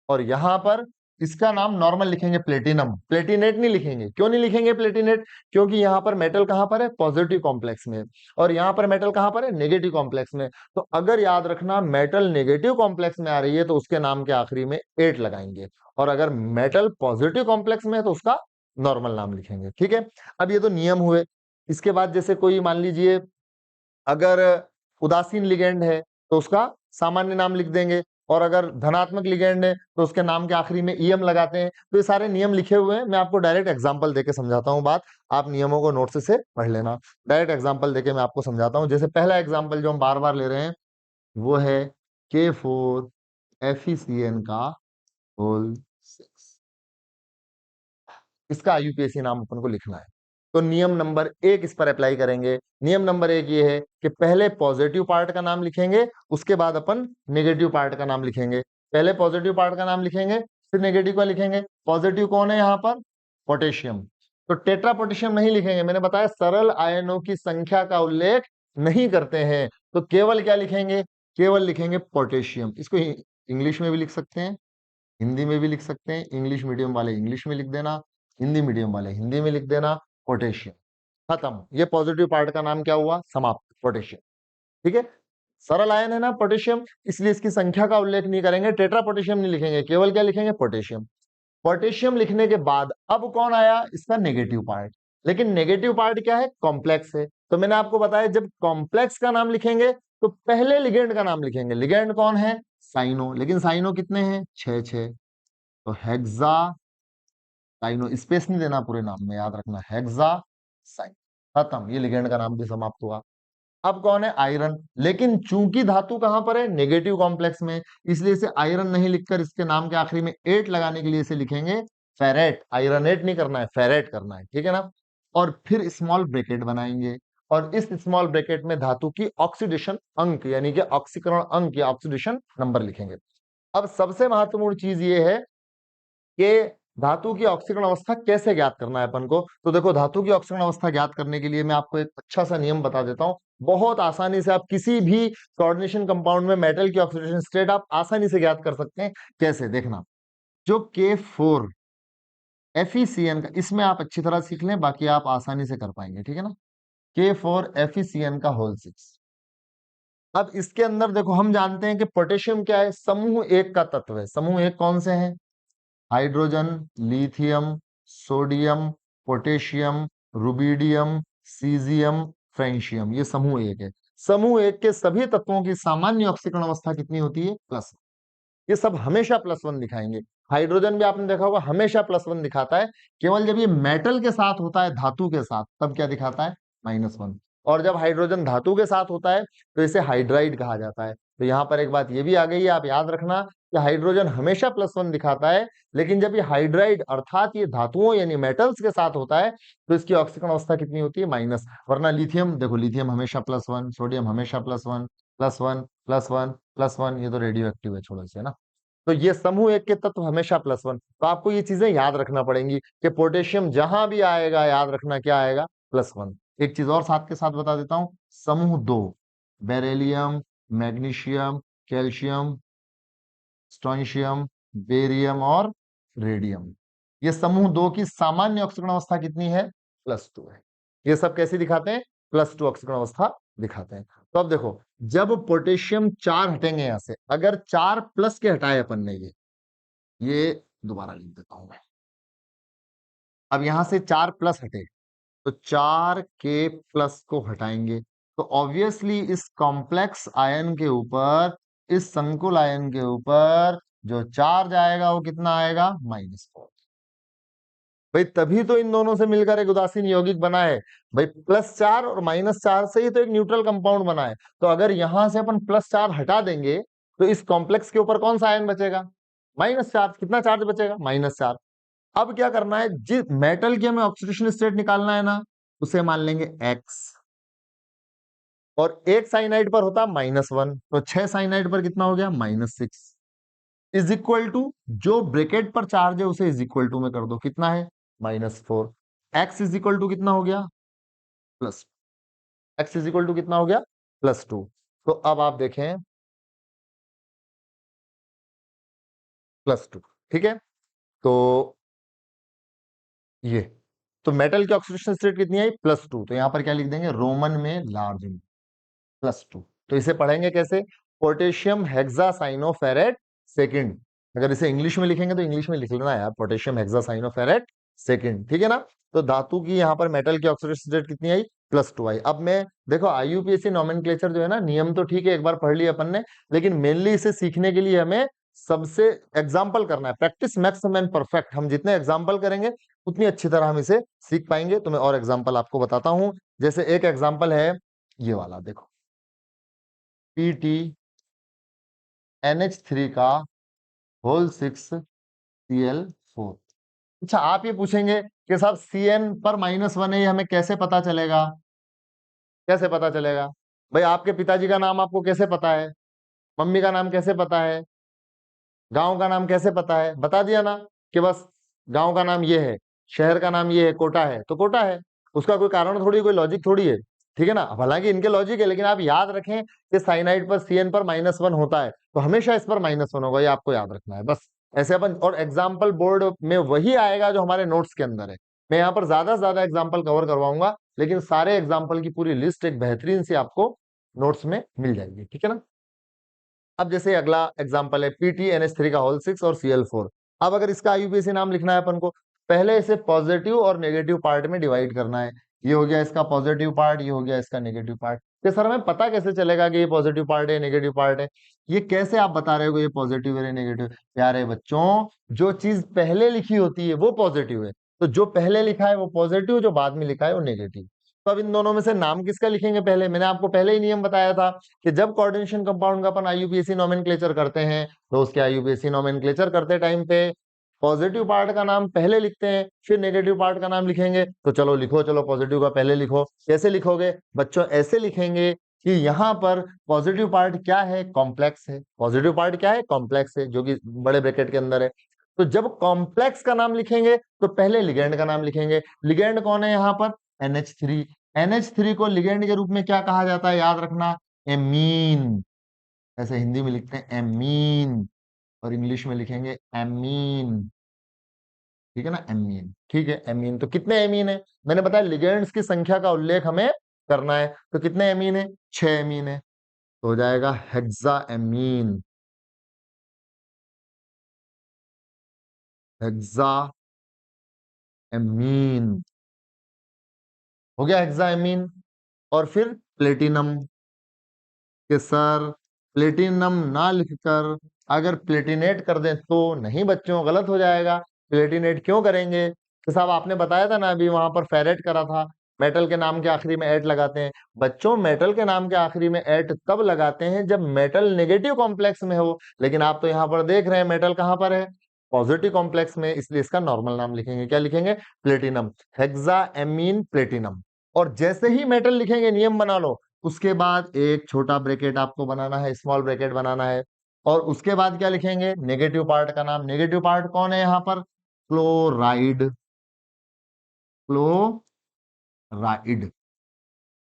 और यहां पर इसका नाम नॉर्मल लिखेंगे प्लेटिनम, प्लेटिनेट नहीं लिखेंगे। क्यों नहीं लिखेंगे प्लेटिनेट, क्योंकि यहां पर मेटल कहां पर है, पॉजिटिव कॉम्प्लेक्स में, और यहां पर मेटल कहां पर है, नेगेटिव कॉम्प्लेक्स में। तो अगर याद रखना मेटल नेगेटिव कॉम्प्लेक्स में आ रही है तो उसके नाम के आखिरी में एट लगाएंगे, और अगर मेटल पॉजिटिव कॉम्प्लेक्स में है तो उसका नॉर्मल नाम लिखेंगे, ठीक है। अब ये तो नियम हुए। इसके बाद जैसे कोई मान लीजिए अगर उदासीन लिगेंड है तो उसका सामान्य नाम लिख देंगे, और अगर धनात्मक लिगेंड है तो उसके नाम के आखिरी में ईएम लगाते हैं। तो ये सारे नियम लिखे हुए हैं, मैं आपको डायरेक्ट एग्जांपल देके समझाता हूँ बात, आप नियमों को नोट से पढ़ लेना। डायरेक्ट एग्जांपल देके मैं आपको समझाता हूँ। जैसे पहला एग्जांपल जो हम बार बार ले रहे हैं वो है K4FeCN का होल 6। इसका आईयूपीएसी नाम अपन को लिखना है। तो नियम नंबर 1 इस पर अप्लाई करेंगे। नियम नंबर 1 ये है कि पहले पॉजिटिव पार्ट का नाम लिखेंगे, उसके बाद अपन नेगेटिव पार्ट का नाम लिखेंगे। पहले पॉजिटिव पार्ट का नाम लिखेंगे, फिर नेगेटिव का लिखेंगे। पॉजिटिव कौन है यहाँ पर? पोटेशियम। तो टेट्रा पोटेशियम नहीं लिखेंगे, मैंने बताया सरल आयनों की संख्या का उल्लेख नहीं करते हैं। तो केवल क्या लिखेंगे? केवल लिखेंगे पोटेशियम। इसको इंग्लिश में भी लिख सकते हैं, हिंदी में भी लिख सकते हैं। इंग्लिश मीडियम वाले इंग्लिश में लिख देना, हिंदी मीडियम वाले हिंदी में लिख देना। पोटेशियम खत्म। ये पॉजिटिव पार्ट का नाम क्या हुआ? समाप्त, पोटेशियम। ठीक है, सरल आयन है ना पोटेशियम, इसलिए इसकी संख्या का उल्लेख नहीं करेंगे। टेट्रा पोटेशियम नहीं लिखेंगे, केवल क्या लिखेंगे? पोटेशियम। पोटेशियम लिखने के बाद अब कौन आया? इसका नेगेटिव पार्ट। लेकिन नेगेटिव पार्ट क्या है? कॉम्प्लेक्स है। तो मैंने आपको बताया जब कॉम्प्लेक्स का नाम लिखेंगे तो पहले लिगेंड का नाम लिखेंगे। लिगेंड कौन है? साइनो। लेकिन साइनो कितने हैं? 6 तो हेक्सा साइनो, स्पेस नहीं देना पूरे नाम में, याद रखना हेक्सा साइन। खत्म, ये लिगेंड का नाम भी समाप्त हुआ। अब कौन है? आयरन। लेकिन चूंकि धातु कहां पर है? नेगेटिव कॉम्प्लेक्स में, इसलिए इसे आयरन नहीं लिखकर इसके नाम के आखिरी में 8 लगाने के लिए इसे लिखेंगे फेरेट। आयरनेट नहीं करना है, फेरेट करना है, ठीक है ना। और फिर स्मॉल ब्रैकेट बनाएंगे, और इस स्मॉल ब्रैकेट में धातु की ऑक्सीडेशन अंक यानी कि ऑक्सीकरण अंक या ऑक्सीडेशन नंबर लिखेंगे। अब सबसे महत्वपूर्ण चीज ये है कि धातु की ऑक्सीकरण अवस्था कैसे ज्ञात करना है अपन को। तो देखो, धातु की ऑक्सीकरण अवस्था ज्ञात करने के लिए मैं आपको एक अच्छा सा नियम बता देता हूं। बहुत आसानी से आप किसी भी कोऑर्डिनेशन कंपाउंड में मेटल की ऑक्सीडेशन स्टेट आप आसानी से ज्ञात कर सकते हैं। कैसे? देखना, जो K4FeCN का, इसमें आप अच्छी तरह सीख लें, बाकी आप आसानी से कर पाएंगे, ठीक है ना। K4FeCN का होल 6। अब इसके अंदर देखो, हम जानते हैं कि पोटेशियम क्या है? समूह 1 का तत्व है। समूह 1 कौन से हैं? Hydrogen, lithium, sodium, potassium, rubidium, caesium, francium, ये समूह 1 है। समूह 1 के सभी तत्वों की सामान्य ऑक्सीकरण अवस्था कितनी होती है? प्लस। ये सब हमेशा +1 दिखाएंगे। हाइड्रोजन भी आपने देखा होगा हमेशा +1 दिखाता है। केवल जब ये मेटल के साथ होता है, धातु के साथ, तब क्या दिखाता है? -1। और जब हाइड्रोजन धातु के साथ होता है तो इसे हाइड्राइड कहा जाता है। तो यहाँ पर एक बात ये भी आ गई है, आप याद रखना कि हाइड्रोजन हमेशा +1 दिखाता है, लेकिन जब ये हाइड्राइड अर्थात ये धातुओं यानी मेटल्स के साथ होता है तो इसकी ऑक्सीकरण अवस्था कितनी होती है? माइनस। वरना लिथियम देखो, लिथियम हमेशा +1, सोडियम हमेशा +1, +1, +1, +1, ये तो रेडियो एक्टिव है, छोड़ो इसे, है ना। तो ये समूह 1 के तत्व हमेशा +1। तो आपको ये चीजें याद रखना पड़ेंगी कि पोटेशियम जहां भी आएगा, याद रखना क्या आएगा? +1। एक चीज और साथ के साथ बता देता हूं, समूह 2, beryllium, magnesium, calcium, strontium, barium और रेडियम, ये समूह 2 की सामान्य ऑक्सीकरण अवस्था कितनी है? +2 है। ये सब कैसी दिखाते हैं? +2 ऑक्सीकरण अवस्था दिखाते हैं। तो अब देखो, जब पोटेशियम 4 हटेंगे यहां से, अगर 4 प्लस के हटाए अपन ने, ये दोबारा लिख देता हूं मैं। अब यहां से 4 प्लस हटे तो 4 के प्लस को हटाएंगे, तो ऑब्वियसली इस कॉम्प्लेक्स आयन के ऊपर, इस संकुल आयन के ऊपर जो चार्ज आएगा वो कितना आएगा? -4। भाई तभी तो इन दोनों से मिलकर एक उदासीन यौगिक बना है। भाई +4 और -4 से ही तो एक न्यूट्रल कंपाउंड बना है। तो अगर यहां से अपन +4 हटा देंगे तो इस कॉम्प्लेक्स के ऊपर कौन सा आयन बचेगा? -4। कितना चार्ज बचेगा? -4। अब क्या करना है, जिस मेटल की हमें ऑक्सीडेशन स्टेट निकालना है ना, उसे मान लेंगे X, और एक साइनाइड पर होता -1, तो 6 साइनाइड पर कितना हो गया? -6 इज इक्वल टू, जो ब्रैकेट पर चार्ज है उसे इज इक्वल टू में कर दो, कितना है? -4। X इज इक्वल टू कितना हो गया? Plus. X is equal to कितना हो गया? +2। तो अब आप देखें, +2, ठीक है। तो ये, तो मेटल की ऑक्सीडेशन स्टेट कितनी आई? +2। तो यहां पर क्या लिख देंगे? रोमन में लार्ज में +2। तो इसे पढ़ेंगे कैसे? Potassium hexacyanoferrate second. अगर इसे इंग्लिश में लिखेंगे तो इंग्लिश में लिख लेना यार, पोटेशियम हेक्सासाइनोफेरेट सेकंड, ठीक है ना। तो धातु की यहाँ पर मेटल की ऑक्सीडेशन स्टेट कितनी आई, +2 आई। अब मैं देखो IUPAC नोमेनक्लेचर जो है ना, नियम तो ठीक है एक बार पढ़ लिया अपन ने, लेकिन मेनली इसे सीखने के लिए हमें सबसे एग्जाम्पल करना है, प्रैक्टिस मैक्सिमम एंड परफेक्ट। हम जितने एग्जाम्पल करेंगे उतनी अच्छी तरह हम इसे सीख पाएंगे। तो मैं और एग्जाम्पल आपको बताता हूं। जैसे एक एग्जाम्पल है ये वाला, देखो PTNH3 का होल 6Cl4। अच्छा, आप ये पूछेंगे कि साहब CN पर -1 है, ये हमें कैसे पता चलेगा, कैसे पता चलेगा? भाई आपके पिताजी का नाम आपको कैसे पता है, मम्मी का नाम कैसे पता है, गांव का नाम कैसे पता है? बता दिया ना कि बस गांव का नाम ये है, शहर का नाम ये है, कोटा है तो कोटा है। उसका कोई कारण थोड़ी, कोई लॉजिक थोड़ी है, ठीक है ना। हालांकि इनके लॉजिक है, लेकिन आप याद रखें कि साइनाइड पर CN पर -1 होता है, तो हमेशा इस पर -1 होगा, ये आपको याद रखना है बस। ऐसे अपन, और एग्जाम्पल बोर्ड में वही आएगा जो हमारे नोट्स के अंदर है। मैं यहाँ पर ज्यादा से ज्यादा एग्जाम्पल कवर करवाऊंगा, लेकिन सारे एग्जाम्पल की पूरी लिस्ट एक बेहतरीन से आपको नोट्स में मिल जाएगी, ठीक है ना। अब जैसे अगला एग्जांपल है PTNH3 का होल 6 और Cl4। अब अगर इसका IUPAC नाम लिखना है अपन को, पहले इसे पॉजिटिव और नेगेटिव पार्ट में डिवाइड करना है। ये हो गया इसका पॉजिटिव पार्ट, ये हो गया इसका नेगेटिव पार्ट। तो सर हमें पता कैसे चलेगा कि ये पॉजिटिव पार्ट है, नेगेटिव पार्ट है? ये कैसे आप बता रहे हो कि ये पॉजिटिव है, नेगेटिव? प्यारे बच्चों, जो चीज पहले लिखी होती है वो पॉजिटिव है, तो जो पहले लिखा है वो पॉजिटिव, जो बाद में लिखा है वो नेगेटिव। तो अब इन दोनों में से नाम किसका लिखेंगे पहले? मैंने आपको पहले ही नियम बताया था कि जब कोऑर्डिनेशन कंपाउंड का अपन IUPAC नोमेनक्लेचर करते हैं, तो उसके IUPAC नोमेनक्लेचर करते टाइम पे पॉजिटिव पार्ट का नाम पहले लिखते हैं, फिर नेगेटिव पार्ट का नाम लिखेंगे। तो चलो लिखो, चलो पॉजिटिव का पहले लिखो। कैसे लिखोगे बच्चों? ऐसे लिखेंगे कि यहाँ पर पॉजिटिव पार्ट क्या है, कॉम्प्लेक्स है। पॉजिटिव पार्ट क्या है, कॉम्प्लेक्स है, जो कि बड़े ब्रैकेट के अंदर है। तो जब कॉम्प्लेक्स का नाम लिखेंगे तो पहले लिगेंड का नाम लिखेंगे। लिगेंड कौन है यहाँ पर? NH3। NH3 को लिगेंड के रूप में क्या कहा जाता है, याद रखना, एमीन। ऐसे हिंदी में लिखते हैं एमीन, और इंग्लिश में लिखेंगे एमीन, ठीक है ना, एमीन। ठीक है, एमीन। तो कितने एमीन है? मैंने बताया लिगेंड्स की संख्या का उल्लेख हमें करना है, तो कितने एमीन है? 6 एमीन है, तो हो जाएगा हेक्सा एमीन। हेक्सा एमीन हो गया, हेक्सा एमीन। और फिर प्लेटिनम, कि सर प्लेटिनम ना लिखकर अगर प्लेटिनेट कर दें तो? नहीं बच्चों, गलत हो जाएगा। प्लेटिनेट क्यों करेंगे? तो साहब आपने बताया था ना अभी, वहां पर फेरेट करा था, मेटल के नाम के आखिरी में एट लगाते हैं। बच्चों मेटल के नाम के आखिरी में एट तब लगाते हैं जब मेटल नेगेटिव कॉम्प्लेक्स में हो, लेकिन आप तो यहाँ पर देख रहे हैं मेटल कहाँ पर है, पॉजिटिव कॉम्प्लेक्स में, इसलिए इसका नॉर्मल नाम लिखेंगे। क्या लिखेंगे? Platinum, hexa amine platinum. और जैसे ही मेटल लिखेंगे, नियम बना लो, उसके बाद एक छोटा ब्रैकेट आपको बनाना है, स्मॉल ब्रैकेट बनाना है, और उसके बाद क्या लिखेंगे? नेगेटिव पार्ट का नाम। नेगेटिव पार्ट कौन है यहाँ पर? Chloride, chloride.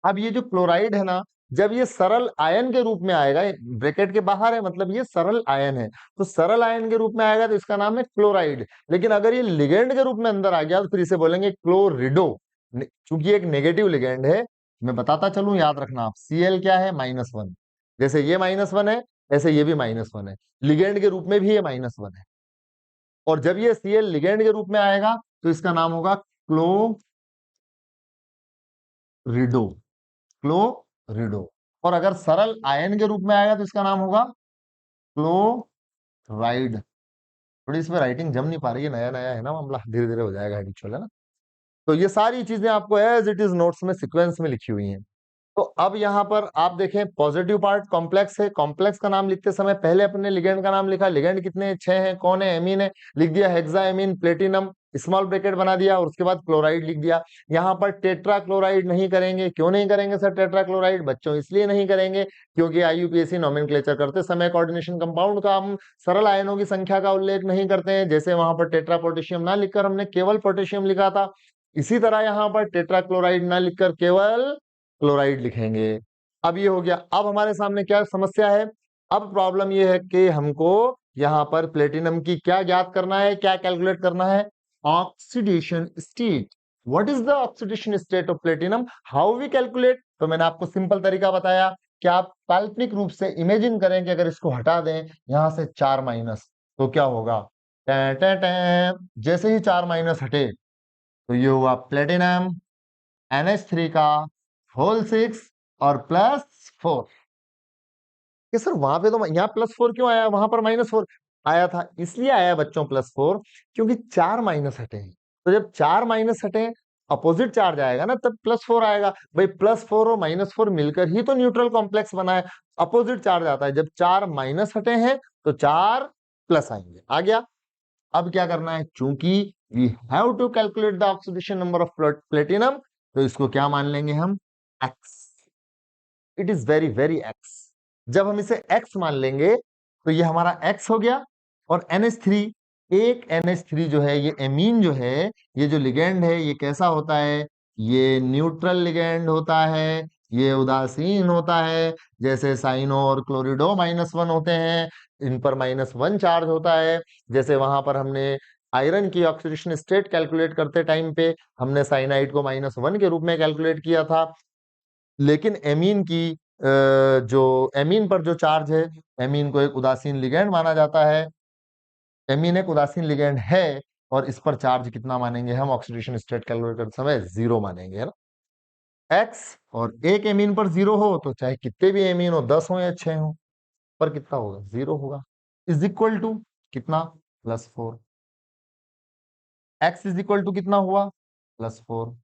अब ये जो क्लोराइड है ना, जब ये सरल आयन के रूप में आएगा, ब्रैकेट के बाहर है मतलब ये सरल आयन है, तो सरल आयन के रूप में आएगा तो इसका नाम है क्लोराइड। लेकिन अगर ये लिगेंड के रूप में अंदर आ गया तो फिर इसे बोलेंगे क्लोरिडो, क्योंकि एक नेगेटिव लिगेंड है। मैं बताता चलूं, याद रखना आप, Cl क्या है? -1। जैसे ये -1 है, ऐसे ये भी -1 है, लिगेंड के रूप में भी ये -1 है। और जब ये Cl लिगेंड के रूप में आएगा तो इसका नाम होगा क्लोरिडो, क्लोरिडो। और अगर सरल आयन के रूप में आएगा तो इसका नाम होगा क्लोराइड। थोड़ी इसमें राइटिंग जम नहीं पा रही है, नया नया है ना मामला, धीरे धीरे हो जाएगा हैबिचुअल, है ना। तो ये सारी चीजें आपको एज इट इज नोट्स में सीक्वेंस में लिखी हुई हैं। तो अब यहाँ पर आप देखें, पॉजिटिव पार्ट कॉम्प्लेक्स है, कॉम्प्लेक्स का नाम लिखते समय पहले अपने लिगेंड का नाम लिखा। लिगेंड कितने? 6 हैं। कौन है? एमीन है, लिख दिया hexa amine platinum, small bracket बना दिया, और उसके बाद क्लोराइड लिख दिया। यहाँ पर टेट्रा क्लोराइड नहीं करेंगे। क्यों नहीं करेंगे सर टेट्रा क्लोराइड? बच्चों इसलिए नहीं करेंगे क्योंकि IUPAC नोमेनक्लेचर करते समय कोऑर्डिनेशन कंपाउंड का हम सरल आयनों की संख्या का उल्लेख नहीं करते हैं। जैसे वहां पर टेट्रा पोटेशियम ना लिखकर हमने केवल पोटेशियम लिखा था, इसी तरह यहाँ पर टेट्रा क्लोराइड ना लिखकर केवल क्लोराइड लिखेंगे। अब ये हो गया। अब हमारे सामने क्या समस्या है? अब प्रॉब्लम ये है कि हमको यहाँ पर प्लेटिनम की क्या ज्ञात करना है, क्या कैलकुलेट करना है? Oxidation state. What is the oxidation state of platinum? How we calculate? तो मैंने आपको सिंपल तरीका बताया कि आप काल्पनिक रूप से इमेजिन करें कि अगर इसको हटा दें यहां से 4 माइनस, तो क्या होगा? Time time time. जैसे ही 4 माइनस हटे तो ये हुआ प्लेटिनम NH3 का होल 6 और +4। कि सर वहां पे तो यहाँ +4 क्यों आया, वहां पर -4 आया था? इसलिए आया बच्चों +4 क्योंकि 4 माइनस हटे हैं। तो जब 4 माइनस हटे, अपोजिट चार्ज आएगा ना, तब +4 आएगा। भाई +4 और -4 मिलकर ही तो न्यूट्रल कॉम्प्लेक्स बना है। अपोजिट चार्ज आता है, जब 4 माइनस हटे हैं तो 4 प्लस आएंगे। आ गया? अब क्या करना है, चूंकि we have to calculate the oxidation number of platinum, तो इसको क्या मान लेंगे हम? X. It is very very X. जब हम इसे x मान लेंगे तो ये हमारा x हो गया। और NH3, एक NH3 जो है, ये एमीन जो है, ये जो लिगेंड है, ये कैसा होता है? ये न्यूट्रल लिगेंड होता है, ये उदासीन होता है। जैसे साइनो और क्लोरिडो -1 होते हैं, इन पर -1 चार्ज होता है। जैसे वहां पर हमने आयरन की ऑक्सीडेशन स्टेट कैलकुलेट करते टाइम पे हमने साइनाइड को -1 के रूप में कैलकुलेट किया था। लेकिन एमीन की जो एमीन पर जो चार्ज है, एमीन को एक उदासीन लिगेंड माना जाता है। एमीन एक उदासीन लिगेंड है, और इस पर चार्ज कितना मानेंगे हम ऑक्सीडेशन स्टेट कैलकुलेट करते समय? 0 मानेंगे, है ना। एक्स, और एक एमीन पर 0 हो तो चाहे कितने भी एमीन हो, 10 हो या 6 हो, पर कितना होगा? 0 होगा। इज इक्वल टू कितना? +4। एक्स इज इक्वल टू कितना हुआ? +4।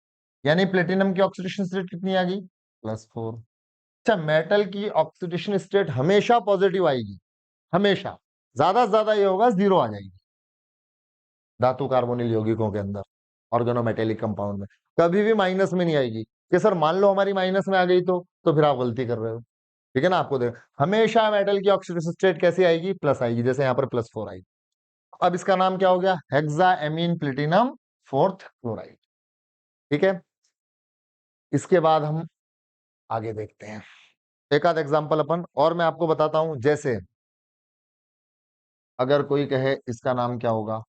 यानी प्लेटिनम की ऑक्सीडेशन स्टेट कितनी आ गई? +4। अच्छा, मेटल की ऑक्सीडेशन स्टेट हमेशा पॉजिटिव आएगी, हमेशा। ज्यादा से ज्यादा ये होगा 0 आ जाएगी धातु कार्बोनिल यौगिकों के अंदर, ऑर्गेनोमेटेलिक कंपाउंड में। कभी भी माइनस में नहीं आएगी। कि सर मान लो हमारी माइनस में आ गई तो फिर आप गलती कर रहे हो। ठीक है ना, आपको देख, हमेशा मेटल की ऑक्सीडेशन स्टेट कैसी आएगी? प्लस आएगी, जैसे यहाँ पर +4 आई। अब इसका नाम क्या हो गया? Hexa amine platinum fourth chloride. ठीक है, इसके बाद हम आगे देखते हैं एक आध एग्जाम्पल अपन, और मैं आपको बताता हूं। जैसे अगर कोई कहे, इसका नाम क्या होगा?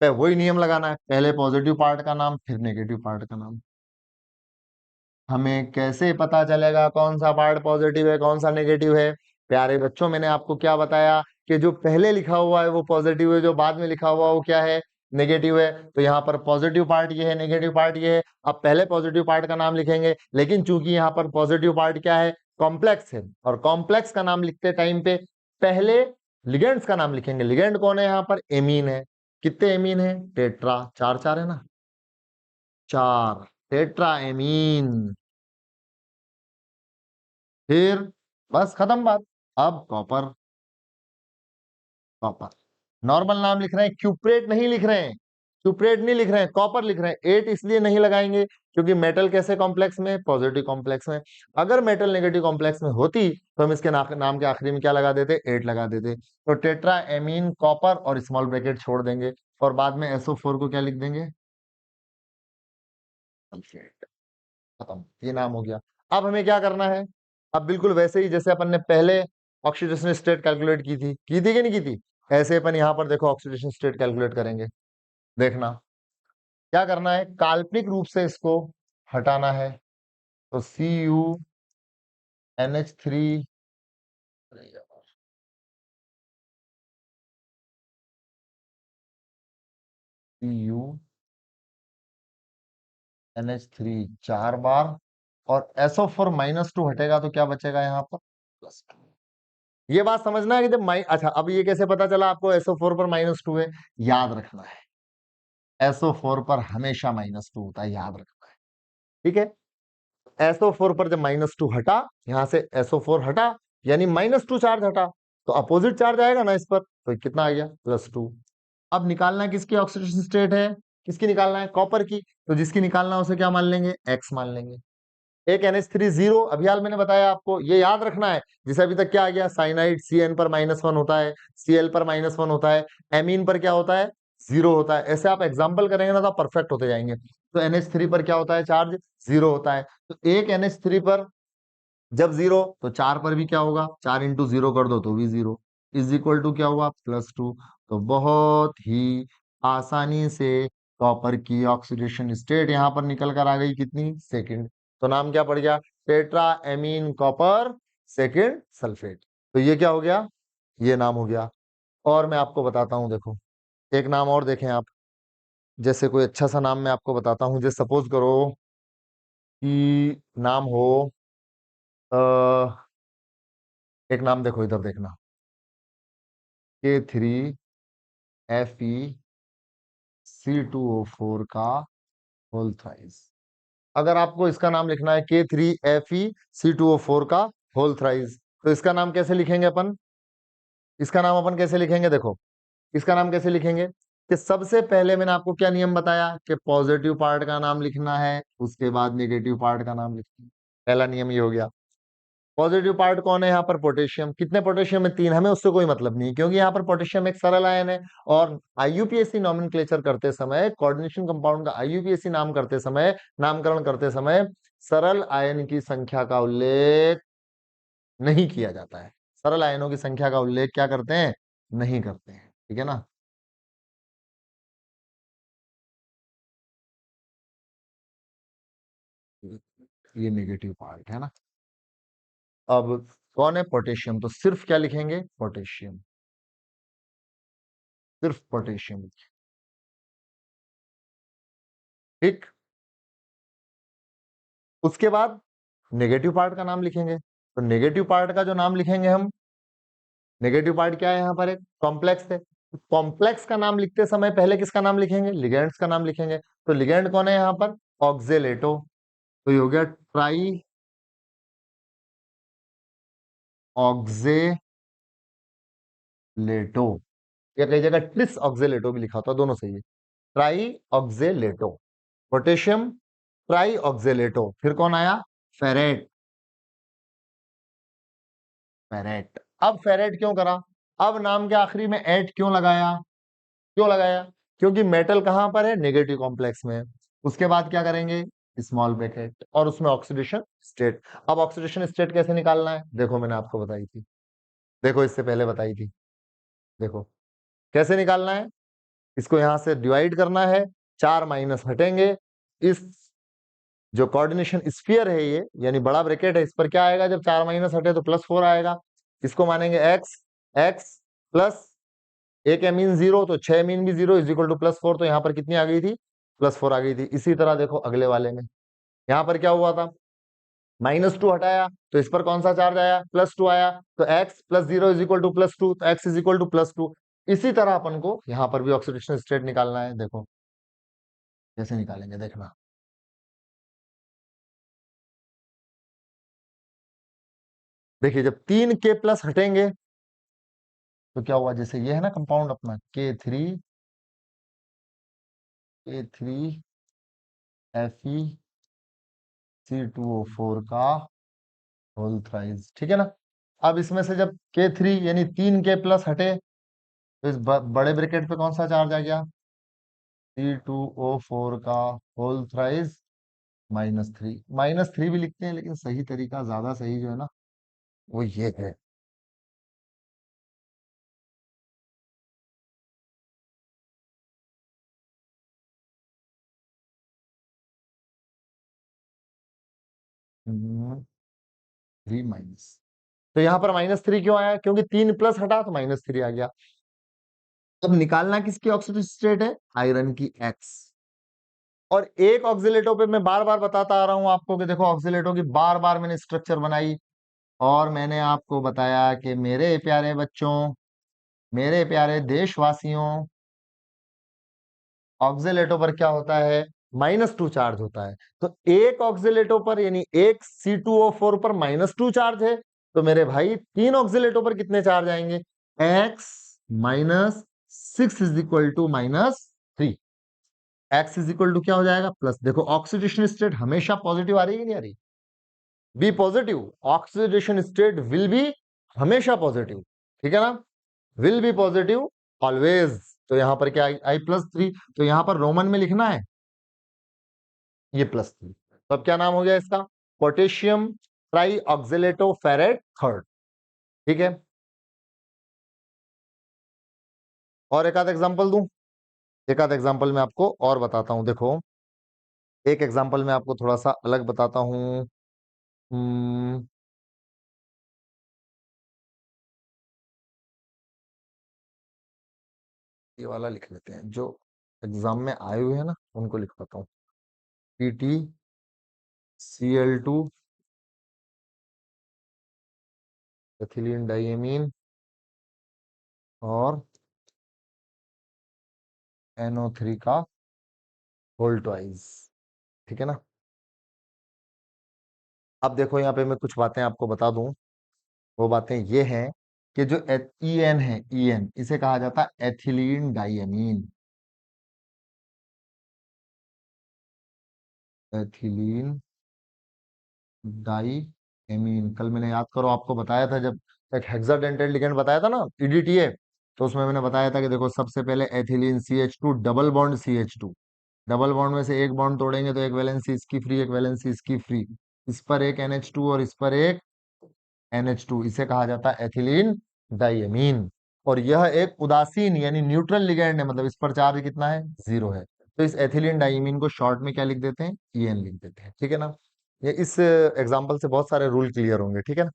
वही नियम लगाना है, पहले पॉजिटिव पार्ट का नाम, फिर नेगेटिव पार्ट का नाम। हमें कैसे पता चलेगा कौन सा पार्ट पॉजिटिव है, कौन सा नेगेटिव है? प्यारे बच्चों, मैंने आपको क्या बताया कि जो पहले लिखा हुआ है वो पॉजिटिव है, जो बाद में लिखा हुआ वो क्या है? नेगेटिव है। तो यहाँ पर पॉजिटिव पार्ट ये है, नेगेटिव पार्ट ये है। अब पहले पॉजिटिव पार्ट का नाम लिखेंगे, लेकिन चूंकि यहाँ पर पॉजिटिव पार्ट क्या है? कॉम्प्लेक्स है, और कॉम्प्लेक्स का नाम लिखते टाइम पे पहले लिगेंड्स का नाम लिखेंगे। लिगेंड कौन है यहाँ पर? एमीन है। कितने एमीन है? टेट्रा, चार चार है ना, 4 टेट्रा एमीन। फिर बस खत्म बात। अब कॉपर, कॉपर नॉर्मल नाम लिख रहे हैं, क्यूप्रेट नहीं लिख रहे हैं, क्यूप्रेट नहीं लिख रहे हैं, कॉपर लिख रहे हैं। 8 इसलिए नहीं लगाएंगे क्योंकि मेटल कैसे कॉम्प्लेक्स में? पॉजिटिव कॉम्प्लेक्स में। अगर मेटल नेगेटिव कॉम्प्लेक्स में होती तो हम इसके नाम के आखिरी में क्या लगा देते? 8 लगा देते। तो टेट्रा एमीन कॉपर, और स्मॉल ब्रैकेट छोड़ देंगे, और बाद में SO4 को क्या लिख देंगे? सल्फेट। खत्म, ये नाम हो गया। अब हमें क्या करना है? अब बिल्कुल वैसे ही जैसे अपन ने पहले ऑक्सीडेशन स्टेट कैलकुलेट की थी कि नहीं की थी, ऐसे अपन यहाँ पर देखो ऑक्सीडेशन स्टेट कैलकुलेट करेंगे। देखना क्या करना है, काल्पनिक रूप से इसको हटाना है। तो CuNH3, CuNH3 4 बार, और SO4 -2 हटेगा तो क्या बचेगा यहाँ पर? +2। ये बात समझना है कि जब अच्छा, अब ये कैसे पता चला आपको SO4 पर -2 है? याद रखना है, SO4 पर हमेशा -2 होता है, याद रखना है। ठीक है, SO4 पर जब -2 हटा, यहां से SO4 हटा, यानी -2 चार्ज हटा, तो अपोजिट चार्ज आएगा ना इस पर, तो कितना आ गया? +2। अब निकालना है किसकी ऑक्सीडेशन स्टेट है? किसकी निकालना है? कॉपर की। तो जिसकी निकालना है उसे क्या मान लेंगे? एक्स मान लेंगे। एक NH3 0, अभी हाल मैंने बताया आपको, ये याद रखना है। जैसे अभी तक क्या आ गया? साइनाइड CN पर -1 होता है, Cl पर -1 होता है, एमीन पर क्या होता है? 0 होता है। ऐसे आप एग्जाम्पल करेंगे ना तो आप परफेक्ट होते जाएंगे। तो NH3 पर क्या होता है? चार्ज 0 होता है। तो एक NH3 पर जब 0, तो 4 पर भी क्या होगा? 4 इंटू 0 कर दो तो भी 0, इज इक्वल टू क्या हुआ? +2। तो बहुत ही आसानी से कॉपर की ऑक्सीडेशन स्टेट यहां पर निकल कर आ गई, कितनी? सेकंड। तो नाम क्या पड़ गया? Tetra amine copper second sulphate. तो ये क्या हो गया? ये नाम हो गया। और मैं आपको बताता हूं, देखो एक नाम और देखें आप। जैसे कोई अच्छा सा नाम मैं आपको बताता हूं, जैसे सपोज करो कि नाम हो एक नाम देखो, इधर देखना, K3FeC2O4 का होल थ्राइस। अगर आपको इसका नाम लिखना है K3FeC2O4 का होल थ्राइस, तो इसका नाम कैसे लिखेंगे अपन? इसका नाम अपन कैसे लिखेंगे? देखो इसका नाम कैसे लिखेंगे कि सबसे पहले मैंने आपको क्या नियम बताया कि पॉजिटिव पार्ट का नाम लिखना है, उसके बाद नेगेटिव पार्ट का नाम लिखना है। पहला नियम ये हो गया। पॉजिटिव पार्ट कौन है यहाँ पर? पोटेशियम। कितने पोटेशियम है? 3। हमें उससे कोई मतलब नहीं, क्योंकि यहाँ पर पोटेशियम एक सरल आयन है। और आईयूपीएसी नॉमेनक्लेचर करते समय, कोऑर्डिनेशन कंपाउंड का आईयूपीएसी नाम करते समय, नामकरण करते समय सरल आयन की संख्या का उल्लेख नहीं किया जाता है। सरल आयनों की संख्या का उल्लेख क्या करते हैं? नहीं करते हैं। ठीक है ना? ये नेगेटिव पार्ट है ना। अब कौन है? पोटेशियम। तो सिर्फ क्या लिखेंगे? पोटेशियम। सिर्फ पोटेशियम। ठीक। उसके बाद नेगेटिव पार्ट का नाम लिखेंगे। तो नेगेटिव पार्ट का जो नाम लिखेंगे हम, नेगेटिव पार्ट क्या है यहाँ पर? एक कॉम्प्लेक्स है। कॉम्प्लेक्स का नाम लिखते समय पहले किसका नाम लिखेंगे? लिगेंड्स का नाम लिखेंगे। तो लिगेंड कौन है यहाँ पर? ऑक्जेलेटो। तो ये हो गया ट्राई ऑक्जेलेटो, या कई जगह ट्रिस ऑक्जेलेटो भी लिखा होता है, दोनों सही है। Try oxalato, potassium try oxalato. फिर कौन आया? फेरेट। फेरेट। अब फेरेट क्यों करा? अब नाम के आखिरी में एट क्यों लगाया? क्यों लगाया? क्योंकि मेटल कहां पर है? नेगेटिव कॉम्प्लेक्स में। उसके बाद क्या करेंगे? स्मॉल ब्रैकेट और उसमें ऑक्सीडेशन स्टेट। अब ऑक्सीडेशन स्टेट कैसे निकालना है? देखो मैंने आपको बताई थी, देखो इससे पहले बताई थी। देखो कैसे निकालना है। इसको यहां से डिवाइड करना है, 4 माइनस हटेंगे। इस जो कोऑर्डिनेशन स्फीयर है ये, यानी बड़ा ब्रैकेट है, इस पर क्या आएगा? जब 4 माइनस हटे तो +4 आएगा। इसको मानेंगे एक्स। एक्स प्लस एक एमीन 0, तो 6 एमीन भी 0 इज इक्वल टू +4। तो यहाँ पर कितनी आ गई थी? +4 आ गई थी। इसी तरह देखो अगले वाले में, यहाँ पर क्या हुआ था? -2 हटाया तो इस पर कौन सा चार्ज आया? +2 आया। तो x + 0 इज इक्वल टू +2, तो x इज इक्वल टू +2। इसी तरह अपन को यहाँ पर भी ऑक्सीडेशन स्टेट निकालना है। देखो कैसे निकालेंगे, देखना। देखिए जब 3 K+ हटेंगे तो क्या हुआ? जैसे ये है ना कंपाउंड अपना K3Fe C2O4 का होल थ्राइस। ठीक है ना? अब इसमें से जब K3 यानी 3 K+ हटे तो इस बड़े ब्रैकेट पे कौन सा चार्ज आ गया? C2O4 का होल थ्राइस -3। -3 भी लिखते हैं, लेकिन सही तरीका, ज्यादा सही जो है ना, वो ये है। -3 माइनस। तो यहाँ पर -3 क्यों आया? क्योंकि 3+ हटा तो -3 आ गया। अब निकालना किसकी ऑक्सीडेटिव स्टेट है? आयरन की एक्स। और एक ऑक्सीलेटो पे मैं बार बार बताता आ रहा हूं आपको कि देखो ऑक्सीलेटो की बार बार मैंने स्ट्रक्चर बनाई, और मैंने आपको बताया कि मेरे प्यारे बच्चों, मेरे प्यारे देशवासियों, ऑक्सीलेटो पर क्या होता है? -2 चार्ज होता है। तो एक ऑक्सीलेटो पर यानी एक C2O4 पर -2 चार्ज है। तो मेरे भाई 3 ऑक्सीलेटो पर कितने चार्ज आएंगे? x -6 is equal to -3। x is equal to क्या हो जाएगा? प्लस। देखो ऑक्सीडेशन स्टेट हमेशा पॉजिटिव आ रही है कि नहीं आ रही? Be positive. Oxidation state will be हमेशा पॉजिटिव। ठीक है ना? Will be positive always. तो यहां पर क्या आई? +3। तो यहां पर रोमन में लिखना है ये +3। तो अब क्या नाम हो गया इसका? Potassium tri oxalato ferrate third. ठीक है? और एक आध एग्जांपल दूं? एक आध एग्जांपल मैं आपको और बताता हूं। देखो एक एग्जांपल मैं आपको थोड़ा सा अलग बताता हूं। हम्म, ये वाला लिख लेते हैं जो एग्जाम में आए हुए हैं ना, उनको लिखवाता हूँ। PTCl2 एथिलीन डाइएमीन और NO3 का होल ट्वाइस। ठीक है ना। अब देखो यहाँ पे मैं कुछ बातें आपको बता दूं। वो बातें ये हैं कि जो EN है, EN इसे कहा जाता है एथिलीन डाइएमीन। एथिलीन डाइएमीन, कल मैंने याद करो आपको बताया था जब एक हेक्साडेंटेट लिगेंड बताया था ना, EDTA, तो उसमें मैंने बताया था कि देखो सबसे पहले ethylene CH2 double bond CH2, double bond में से एक बॉन्ड तोड़ेंगे तो एक वैलेंसी इसकी फ्री, एक वैलेंसी इसकी फ्री, इस पर एक NH2 और इस पर एक NH2, इसे कहा जाता है एथिलीन डाइएमीन। और यह एक उदासीन यानी न्यूट्रल लिगेंड है, मतलब इस पर चार्ज कितना है, 0 है। तो इस एथिलीन डाइएमीन को शॉर्ट में क्या लिख देते हैं, EN लिख देते हैं। ठीक है ना। ये इस एग्जाम्पल से बहुत सारे रूल क्लियर होंगे। ठीक है ना।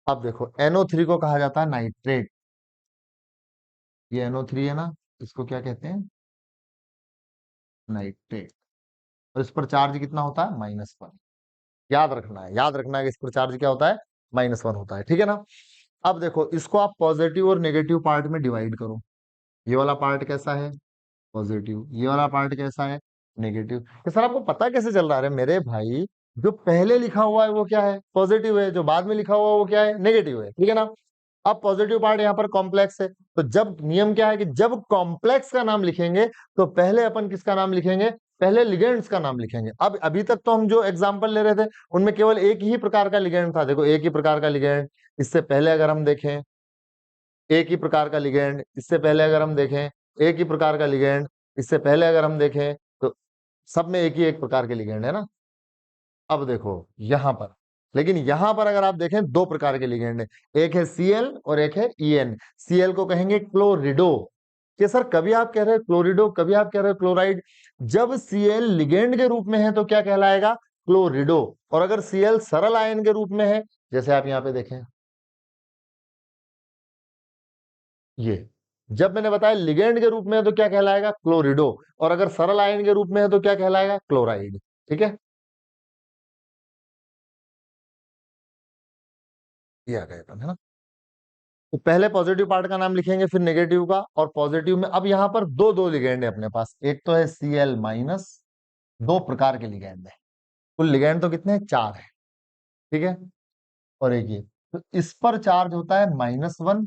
अब देखो NO3 को कहा जाता है नाइट्रेट। ये NO3 है ना, इसको क्या कहते हैं, नाइट्रेट। और इस पर चार्ज कितना होता है, -1। याद रखना है, याद रखना है कि इस पर चार्ज क्या होता है, -1 होता है। ठीक है ना। अब देखो इसको आप पॉजिटिव और नेगेटिव पार्ट में डिवाइड करो। ये वाला पार्ट कैसा है, पॉजिटिव, ये वाला पार्ट कैसा है, नेगेटिव। ये सर आपको पता कैसे चल रहा है, अरे मेरे भाई जो पहले लिखा हुआ है वो क्या है, पॉजिटिव है, जो बाद में लिखा हुआ है वो क्या है, नेगेटिव है। ठीक है ना। अब पॉजिटिव पार्ट यहाँ पर कॉम्प्लेक्स है, तो जब नियम क्या है कि जब कॉम्प्लेक्स का नाम लिखेंगे तो पहले अपन किसका नाम लिखेंगे, पहले लिगेंड्स का नाम लिखेंगे। अब अभी तक तो हम जो एग्जांपल ले रहे थे उनमें केवल एक ही प्रकार का लिगेंड था, देखो एक ही प्रकार का लिगेंड। इससे पहले अगर हम देखें एक ही प्रकार का लिगेंड, इससे पहले अगर हम देखें एक ही प्रकार का लिगेंड, इससे पहले अगर हम देखें तो सब में एक ही एक प्रकार के लिगेंड है ना। अब देखो यहां पर, लेकिन यहां पर अगर आप देखें दो प्रकार के लिगेंड है, एक है Cl और एक है EN। Cl को कहेंगे क्लोरिडो। कि सर कभी आप कह रहे हो क्लोरिडो, कभी आप कह रहे हो क्लोराइड। जब Cl लिगेंड के रूप में है तो क्या कहलाएगा, क्लोरिडो। और अगर Cl सरल आयन के रूप में है, जैसे आप यहां पे देखें ये, जब मैंने बताया लिगेंड के रूप में है तो क्या कहलाएगा, क्लोरिडो। और अगर सरल आयन के रूप में है तो क्या कहलाएगा, क्लोराइड। ठीक है, ये आ गया है ना। तो पहले पॉजिटिव पार्ट का नाम लिखेंगे फिर नेगेटिव का। और पॉजिटिव में अब यहां पर दो दो लिगेंड है अपने पास, एक तो है Cl-, दो प्रकार के लिगेंड है। कुल लिगेंड तो कितने हैं, 4 है। ठीक है। और एक ये, तो इस पर चार्ज होता है -1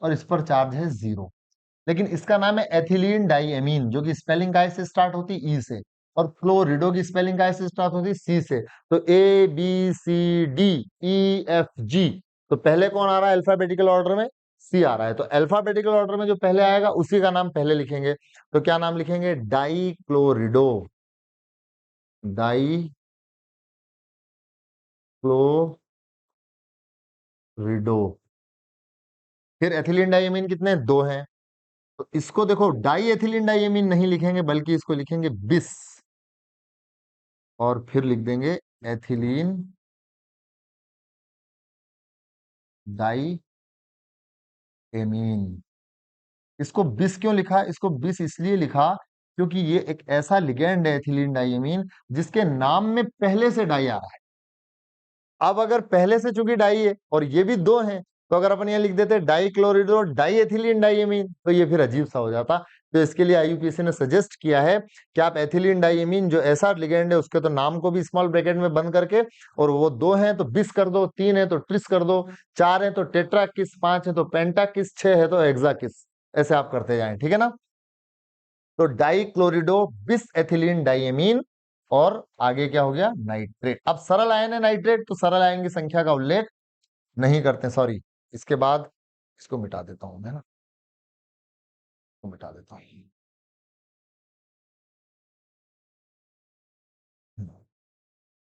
और इस पर चार्ज है 0। लेकिन इसका नाम है एथिलीन डाइएमीन, जो कि स्पेलिंग काय से स्टार्ट होती है, ई से। और क्लोरिडो की स्पेलिंग काय से स्टार्ट होती है, सी से। तो ABCDEFG, तो पहले कौन आ रहा है अल्फाबेटिकल ऑर्डर में, सी आ रहा है। तो अल्फाबेटिकल ऑर्डर में जो पहले आएगा उसी का नाम पहले लिखेंगे। तो क्या नाम लिखेंगे, डाई क्लोरिडो, डाई क्लोरिडो। फिर एथिलीन डाइएमीन कितने, दो हैं। तो इसको देखो डाई एथिलीन डाइएमीन नहीं लिखेंगे बल्कि इसको लिखेंगे बिस। और फिर लिख देंगे एथिलीन डाई एमीन। इसको बिस क्यों लिखा, इसको बिस इसलिए लिखा क्योंकि ये एक ऐसा लिगेंड है एथिलीन डाइएमीन जिसके नाम में पहले से डाई आ रहा है। अब अगर पहले से चूंकि डाई है और ये भी दो हैं, तो अगर अपन ये लिख देते डाई क्लोरिडो डाई एथिलीन डाइएमीन तो ये फिर अजीब सा हो जाता। तो इसके लिए IUPAC ने सजेस्ट किया है कि आप एथिलीन डाइएमीन जो ऐसा लिगेंड है उसके तो नाम को भी स्मॉल ब्रैकेट में बंद करके, और वो दो हैं तो बिस कर दो, तीन है तो ट्रिस कर दो, चार है तो टेट्रा किस, पांच है तो पेंटा किस, छह है तो हेक्सा किस, ऐसे आप करते जाएं। ठीक है ना। तो डाई क्लोरिडो बिस एथिलीन डाइएमीन। और आगे क्या हो गया, नाइट्रेट। अब सरल आयन है नाइट्रेट, तो सरल आयन की संख्या का उल्लेख नहीं करते, सॉरी। इसके बाद इसको मिटा देता हूं मैं ना, इसको मिटा देता हूं।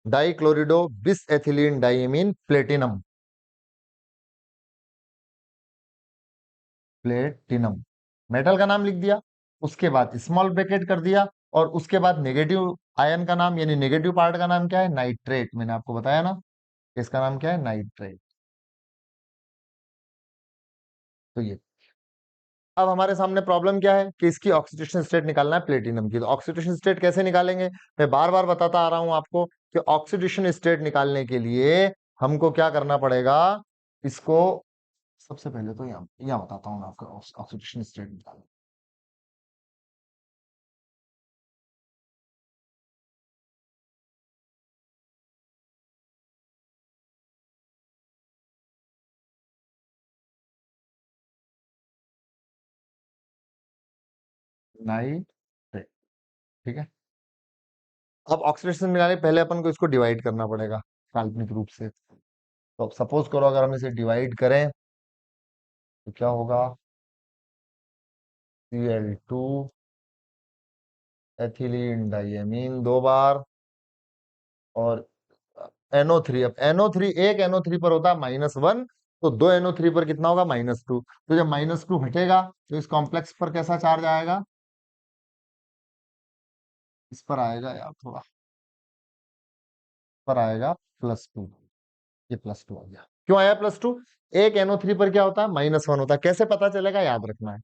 डाई क्लोरिडो बिस ethylene diamine platinum, platinum, metal का नाम लिख दिया, उसके बाद स्मॉल ब्रैकेट कर दिया, और उसके बाद नेगेटिव आयन का नाम यानी नेगेटिव पार्ट का नाम क्या है, नाइट्रेट। मैंने आपको बताया ना, इसका नाम क्या है, नाइट्रेट। तो ये अब हमारे सामने प्रॉब्लम क्या है कि इसकी ऑक्सीडेशन स्टेट निकालना है प्लेटिनम की। तो ऑक्सीडेशन स्टेट कैसे निकालेंगे, मैं बार बार बताता आ रहा हूं आपको कि ऑक्सीडेशन स्टेट निकालने के लिए हमको क्या करना पड़ेगा, इसको सबसे पहले तो यहाँ बताता हूँ मैं आपको ऑक्सीडेशन स्टेट निकालना। नाइट्रेट, ठीक है। अब ऑक्सीडेशन निकालने पहले अपन को इसको डिवाइड करना पड़ेगा काल्पनिक रूप से। तो अब सपोज करो अगर हम इसे डिवाइड करें तो क्या होगा, Cl2 एथिलीन डाइएमीन 2 बार और NO3। अब NO3, एक NO3 पर होता है -1, तो 2 NO3 पर कितना होगा, -2। तो जब -2 हटेगा तो इस कॉम्प्लेक्स पर कैसा चार्ज आएगा, इस पर आएगा यार थोड़ा, पर आएगा +2। ये +2 आ गया। क्यों आया +2, एक NO3 पर क्या होता है, -1 होता है। कैसे पता चलेगा, याद रखना है,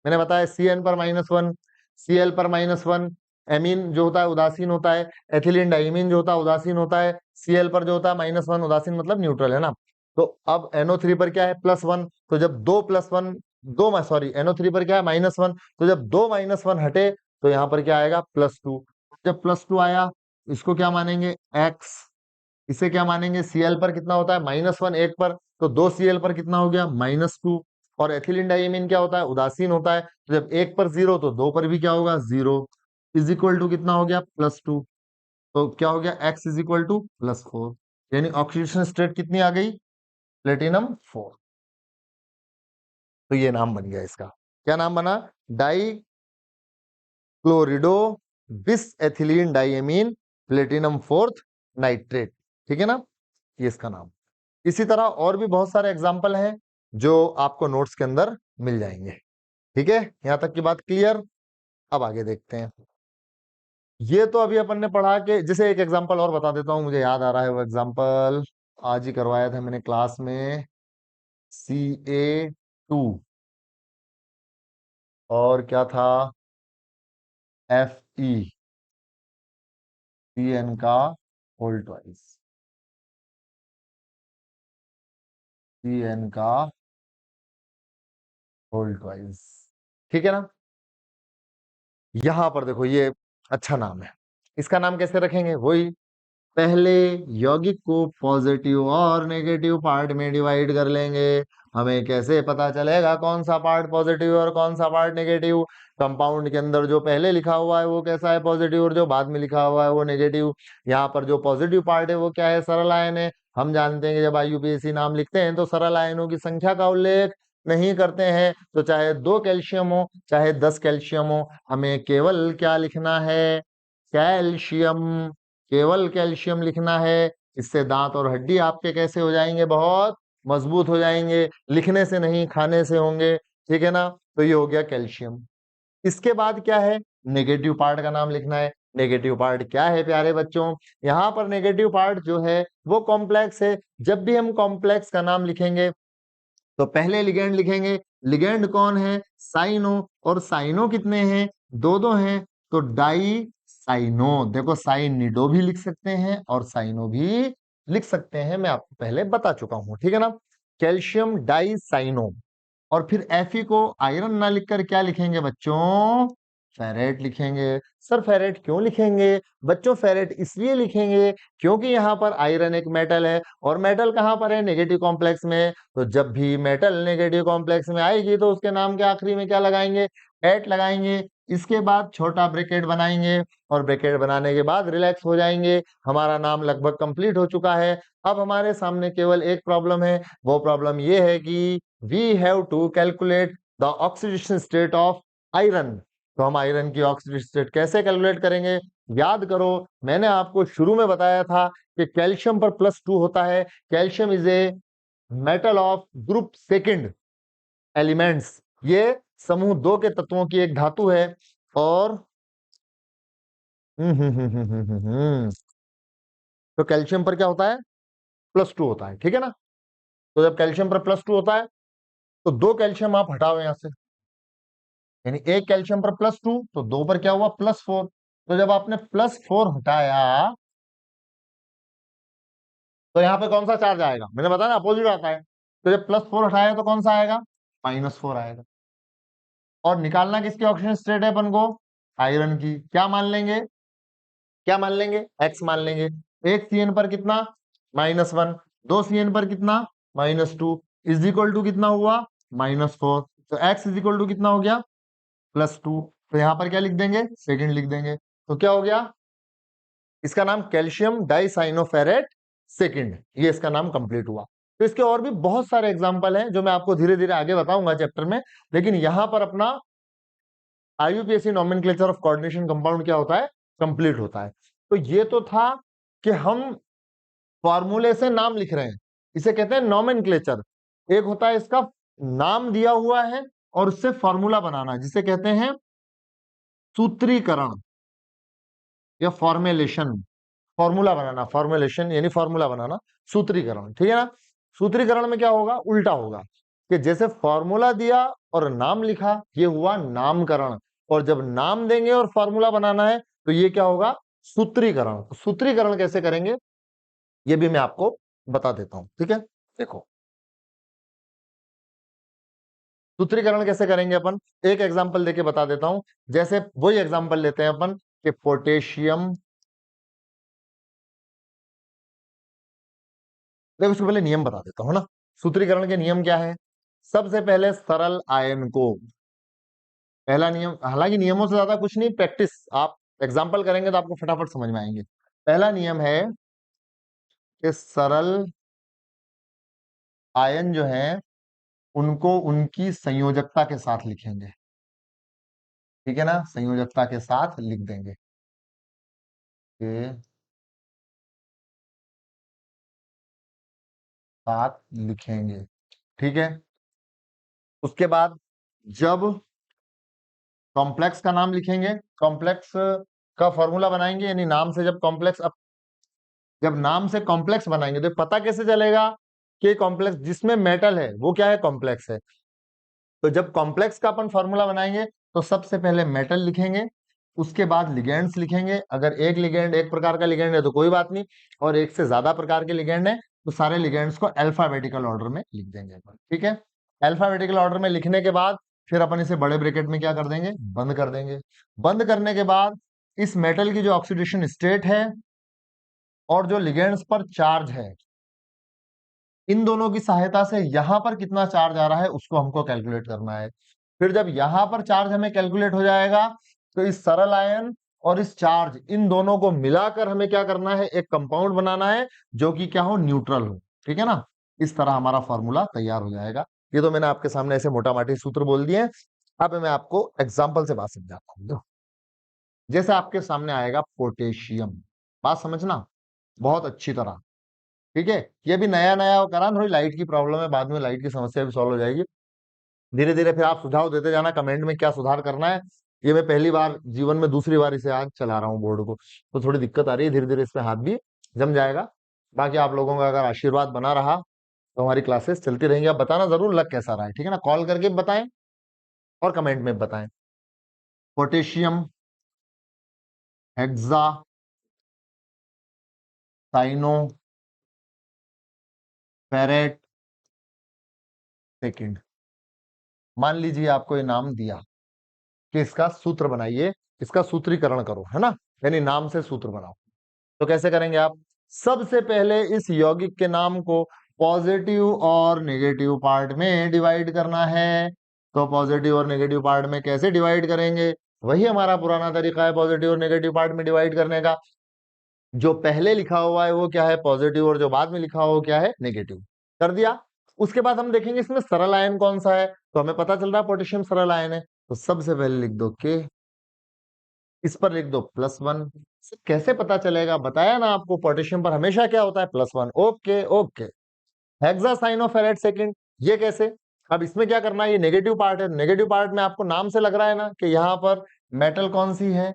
मैंने बताया CN पर -1, Cl पर -1, एमीन जो होता है उदासीन होता है, एथिलीन डाइमीन जो होता है उदासीन होता है, Cl पर जो होता है -1, उदासीन मतलब न्यूट्रल है ना। तो अब NO3 पर क्या है, +1, तो जब दो प्लस वन दो सॉरी NO3 पर क्या है, -1, तो जब दो -1 हटे तो यहाँ पर क्या आएगा, +2। जब +2 आया, इसको क्या मानेंगे, x, इसे क्या मानेंगे, Cl पर कितना होता है, -1 एक पर, तो 2 Cl पर कितना हो गया, -2। और एथिलीन डाइमीन क्या होता है, उदासीन होता है, तो जब एक पर 0 तो दो पर भी क्या होगा, 0, इज इक्वल टू कितना हो गया, +2। तो क्या हो गया, x इज इक्वल टू +4। यानी ऑक्सीडेशन स्टेट कितनी आ गई, प्लेटिनम 4। तो ये नाम बन गया इसका, क्या नाम बना, डाई क्लोरिडो बिस एथिलीन डाइएमीन प्लेटिनम 4 नाइट्रेट, ठीक है ना, ये इसका नाम। इसी तरह और भी बहुत सारे एग्जाम्पल हैं जो आपको नोट्स के अंदर मिल जाएंगे। ठीक है, यहां तक की बात क्लियर। अब आगे देखते हैं। ये तो अभी अपन ने पढ़ा के, जैसे एक एग्जांपल और बता देता हूं, मुझे याद आ रहा है वो एग्जांपल, आज ही करवाया था मैंने क्लास में। Ca2 और क्या था, Fe, Cn का होल ट्वाइस, Cn का होल ट्वाइस, ठीक है ना। यहां पर देखो ये अच्छा नाम है, इसका नाम कैसे रखेंगे, वही पहले यौगिक को पॉजिटिव और नेगेटिव पार्ट में डिवाइड कर लेंगे। हमें कैसे पता चलेगा कौन सा पार्ट पॉजिटिव और कौन सा पार्ट नेगेटिव, कंपाउंड के अंदर जो पहले लिखा हुआ है वो कैसा है, पॉजिटिव, और जो बाद में लिखा हुआ है वो नेगेटिव। यहाँ पर जो पॉजिटिव पार्ट है वो क्या है, सरल आयन है। हम जानते हैं कि जब IUPAC नाम लिखते हैं तो सरल आयनों की संख्या का उल्लेख नहीं करते हैं, तो चाहे 2 कैल्शियम हो चाहे 10 कैल्शियम हो, हमें केवल क्या लिखना है, कैल्शियम, केवल कैल्शियम लिखना है। इससे दांत और हड्डी आपके कैसे हो जाएंगे, बहुत मजबूत हो जाएंगे, लिखने से नहीं खाने से होंगे, ठीक है ना। तो ये हो गया कैल्शियम। इसके बाद क्या है, नेगेटिव पार्ट का नाम लिखना है। नेगेटिव पार्ट क्या है प्यारे बच्चों, यहाँ पर नेगेटिव पार्ट जो है वो कॉम्प्लेक्स है। जब भी हम कॉम्प्लेक्स का नाम लिखेंगे तो पहले लिगेंड लिखेंगे। लिगेंड कौन है, साइनो, और साइनो कितने हैं, दो दो हैं, तो डाई साइनो। देखो साइनिडो भी लिख सकते हैं और साइनो भी लिख सकते हैं, मैं आपको पहले बता चुका हूं, ठीक है ना। Calcium dicyano. और फिर Fe को आयरन ना लिखकर क्या लिखेंगे बच्चों, फेरेट लिखेंगे। सर फेरेट क्यों लिखेंगे बच्चों, फेरेट इसलिए लिखेंगे क्योंकि यहाँ पर आयरन एक मेटल है, और मेटल कहाँ पर है, नेगेटिव कॉम्प्लेक्स में। तो जब भी मेटल नेगेटिव कॉम्प्लेक्स में आएगी तो उसके नाम के आखिरी में क्या लगाएंगे, एट लगाएंगे। इसके बाद छोटा ब्रैकेट बनाएंगे, और ब्रैकेट बनाने के बाद रिलैक्स हो जाएंगे। हमारा नाम लगभग कंप्लीट हो चुका है। अब हमारे सामने केवल एक प्रॉब्लम है, वो प्रॉब्लम ये है कि we have to calculate the oxidation state of iron। तो हम आयरन की ऑक्सीडेशन स्टेट कैसे कैलकुलेट करेंगे, याद करो मैंने आपको शुरू में बताया था कि कैल्शियम पर +2 होता है। Calcium is a metal of group second elements, ये समूह 2 के तत्वों की एक धातु है। और तो कैल्शियम पर क्या होता है, +2 होता है, ठीक है ना। तो जब कैल्शियम पर +2 होता है तो 2 कैल्शियम आप हटाओ यहां से, यानी एक कैल्शियम पर +2 तो दो पर क्या हुआ +4। तो जब आपने +4 हटाया तो यहां पे कौन सा चार्ज आएगा, मैंने बताया ना अपोजिट आता है। तो जब +4 हटाया तो कौन सा आएगा, -4 आएगा। और निकालना किसकी ऑक्सीजन स्टेट है अपन को, आयरन की। क्या मान लेंगे, क्या मान लेंगे, एक्स मान लेंगे। एक सीएन पर कितना, -1। दो सीएन पर कितना, -2 इज इक्वल टू कितना हुआ, -4। तो एक्स इज इक्वल टू कितना हो गया, +2। तो यहां पर क्या लिख देंगे, सेकंड लिख देंगे। तो क्या हो गया, इसका नाम कैल्शियम डाइसाइनोफेरेट सेकंड, ये इसका नाम कंप्लीट हुआ। तो इसके और भी बहुत सारे एग्जांपल हैं जो मैं आपको धीरे धीरे आगे बताऊंगा चैप्टर में, लेकिन यहां पर अपना IUPAC nomenclature of coordination compound क्या होता है, कंप्लीट होता है। तो ये तो था कि हम फॉर्मूले से नाम लिख रहे हैं, इसे कहते हैं नॉमेनक्लेचर। एक होता है इसका नाम दिया हुआ है और उससे फॉर्मूला बनाना, जिसे कहते हैं सूत्रीकरण या फॉर्मुलेशन। फॉर्मूला बनाना, फॉर्मुलेशन यानी फॉर्मूला बनाना, सूत्रीकरण, ठीक है ना। सूत्रीकरण में क्या होगा, उल्टा होगा कि जैसे फॉर्मूला दिया और नाम लिखा, ये हुआ नामकरण। और जब नाम देंगे और फॉर्मूला बनाना है तो ये क्या होगा, सूत्रीकरण। सूत्रीकरण कैसे करेंगे ये भी मैं आपको बता देता हूं, ठीक है। देखो सूत्रीकरण कैसे करेंगे अपन, एक एग्जांपल देके बता देता हूं। जैसे वही एग्जांपल लेते हैं अपन कि पोटेशियम, देखो उसके पहले नियम बता देता हूं ना। सूत्रीकरण के नियम क्या है, सबसे पहले सरल आयन को, पहला नियम, हालांकि नियमों से ज्यादा कुछ नहीं, प्रैक्टिस, आप एग्जांपल करेंगे तो आपको फटाफट समझ में आएंगे। पहला नियम है कि सरल आयन जो है उनको उनकी संयोजकता के साथ लिखेंगे, ठीक है ना, संयोजकता के साथ लिख देंगे के साथ लिखेंगे, ठीक है। उसके बाद जब कॉम्प्लेक्स का नाम लिखेंगे, कॉम्प्लेक्स का फॉर्मूला बनाएंगे, यानी नाम से जब कॉम्प्लेक्स, अब जब नाम से कॉम्प्लेक्स बनाएंगे तो पता कैसे चलेगा कि कॉम्प्लेक्स जिसमें मेटल है वो क्या है, कॉम्प्लेक्स है। तो जब कॉम्प्लेक्स का अपन फॉर्मूला बनाएंगे तो सबसे पहले मेटल लिखेंगे, उसके बाद लिगेंड्स लिखेंगे। अगर एक लिगेंड, एक प्रकार का लिगेंड है तो कोई बात नहीं, और एक से ज्यादा प्रकार के लिगेंड है तो सारे लिगेंड्स को अल्फाबेटिकल ऑर्डर में लिख देंगे अपन, ठीक है। अल्फाबेटिकल ऑर्डर में लिखने के बाद फिर अपन इसे बड़े ब्रैकेट में क्या कर देंगे, बंद कर देंगे। बंद करने के बाद इस मेटल की जो ऑक्सीडेशन स्टेट है और जो लिगेंड्स पर चार्ज है, इन दोनों की सहायता से यहां पर कितना चार्ज आ रहा है उसको हमको कैलकुलेट करना है। फिर जब यहां पर चार्ज हमें कैलकुलेट हो जाएगा तो इस सरल आयन और इस चार्ज, इन दोनों को मिलाकर हमें क्या करना है, एक कंपाउंड बनाना है जो कि क्या हो, न्यूट्रल हो, ठीक है ना। इस तरह हमारा फॉर्मूला तैयार हो जाएगा। ये तो मैंने आपके सामने ऐसे मोटा माटी सूत्र बोल दिए हैं। अब मैं आपको एग्जाम्पल से बात समझाता हूँ। जैसे आपके सामने आएगा पोटेशियम, बात समझना बहुत अच्छी तरह, ठीक है। ये भी नया नया करा, थोड़ी लाइट की प्रॉब्लम है, बाद में लाइट की समस्या भी सॉल्व हो जाएगी। धीरे धीरे फिर आप सुझाव देते जाना कमेंट में क्या सुधार करना है। ये मैं पहली बार जीवन में, दूसरी बार इसे आज चला रहा हूँ बोर्ड को, तो थोड़ी दिक्कत आ रही है। धीरे धीरे इसमें हाथ भी जम जाएगा। बाकी आप लोगों का अगर आशीर्वाद बना रहा तो हमारी क्लासेस चलती रहेंगी। आप बताना जरूर लग कैसा रहा है, ठीक है ना, कॉल करके बताएं और कमेंट में बताएं। Potassium hexacyanoferrate second, मान लीजिए आपको ये नाम दिया कि इसका सूत्र बनाइए, इसका सूत्रीकरण करो, है ना, यानी नाम से सूत्र बनाओ। तो कैसे करेंगे आप, सबसे पहले इस यौगिक के नाम को पॉजिटिव और नेगेटिव पार्ट में डिवाइड करना है। तो पॉजिटिव और नेगेटिव पार्ट में कैसे डिवाइड करेंगे, वही हमारा पुराना तरीका है पॉजिटिव और नेगेटिव पार्ट में डिवाइड करने का। जो पहले लिखा हुआ है वो क्या है, पॉजिटिव, और जो बाद में लिखा हुआ वो क्या है, नेगेटिव। कर दिया। उसके बाद हम देखेंगे इसमें सरल आयन कौन सा है, तो हमें पता चल रहा है पोटेशियम सरल आयन है। तो सबसे पहले लिख दो के, इस पर लिख दो +1। कैसे पता चलेगा, बताया ना आपको, पोटेशियम पर हमेशा क्या होता है, +1। Okay okay. हेक्सासाइनोफेरेट सेकंड, ये कैसे, अब इसमें क्या करना है, ये नेगेटिव पार्ट है। नेगेटिव पार्ट में आपको नाम से लग रहा है ना कि यहाँ पर मेटल कौन सी है,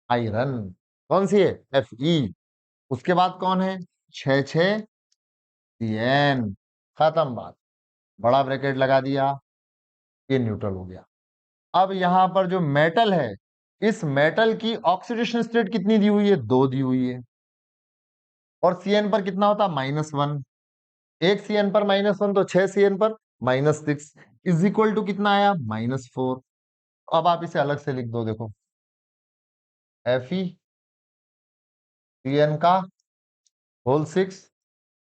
आयरन। कौन सी है, Fe। उसके बाद कौन है, 6,6 CN। खत्म बात, बड़ा ब्रैकेट लगा दिया, ये न्यूट्रल हो गया। अब यहां पर जो मेटल है, इस मेटल की ऑक्सीडेशन स्टेट कितनी दी हुई है? 2 दी हुई है। और Cn पर कितना होता है? -1। एक Cn पर -1 तो 6 Cn पर -6 इज इक्वल टू कितना आया? -4। अब आप इसे अलग से लिख दो, देखो FeCN का होल 6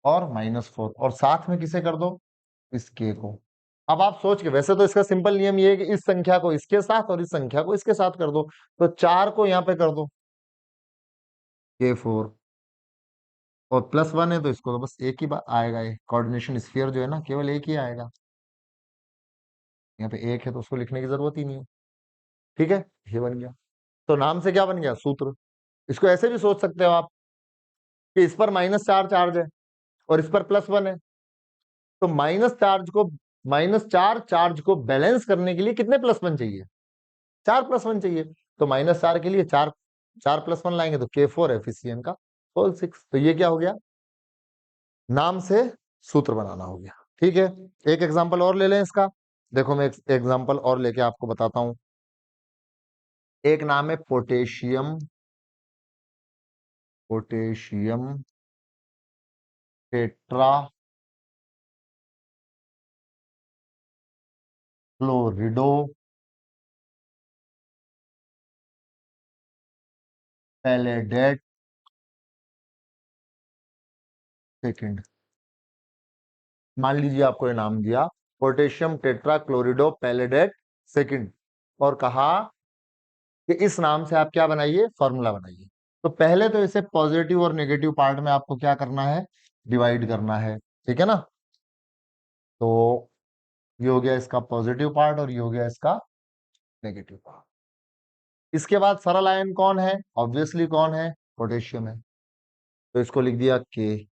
और -4 और साथ में किसे कर दो? इस K को। अब आप सोच के, वैसे तो इसका सिंपल नियम ये है कि इस संख्या को इसके साथ और इस संख्या को इसके साथ कर दो, तो 4 को यहां पे कर दो K4 और +1 है तो इसको तो बस एक ही बात आएगा, ये कोऑर्डिनेशन स्फीयर जो है ना, केवल एक ही आएगा। यहाँ पे एक है तो उसको लिखने की जरूरत ही नहीं है। ठीक है, ये बन गया। तो नाम से क्या बन गया? सूत्र। इसको ऐसे भी सोच सकते हो आप कि इस पर -4 चार्ज है और इस पर +1 है, तो -4 चार्ज को बैलेंस करने के लिए कितने +1 चाहिए? 4 +1 चाहिए। तो -4 के लिए 4 +1 लाएंगे तो K4 FeCN का होल 6। तो ये क्या हो गया? नाम से सूत्र बनाना हो गया। ठीक है, एक एग्जांपल और ले लें इसका। देखो मैं एक एग्जांपल और लेके आपको बताता हूं। एक नाम है पोटेशियम टेट्रा क्लोरिडो पैलेडेट सेकंड। मान लीजिए आपको ये नाम दिया पोटेशियम टेट्रा क्लोरिडो पैलेडेट सेकंड और कहा कि इस नाम से आप क्या बनाइए? फॉर्मूला बनाइए। तो पहले तो इसे पॉजिटिव और नेगेटिव पार्ट में आपको क्या करना है? डिवाइड करना है। ठीक है ना? तो ये हो गया इसका पॉजिटिव पार्ट और ये हो गया इसका नेगेटिव पार्ट। इसके बाद सरल आयन कौन है? ऑब्वियसली कौन है? पोटेशियम है। तो इसको लिख दिया K।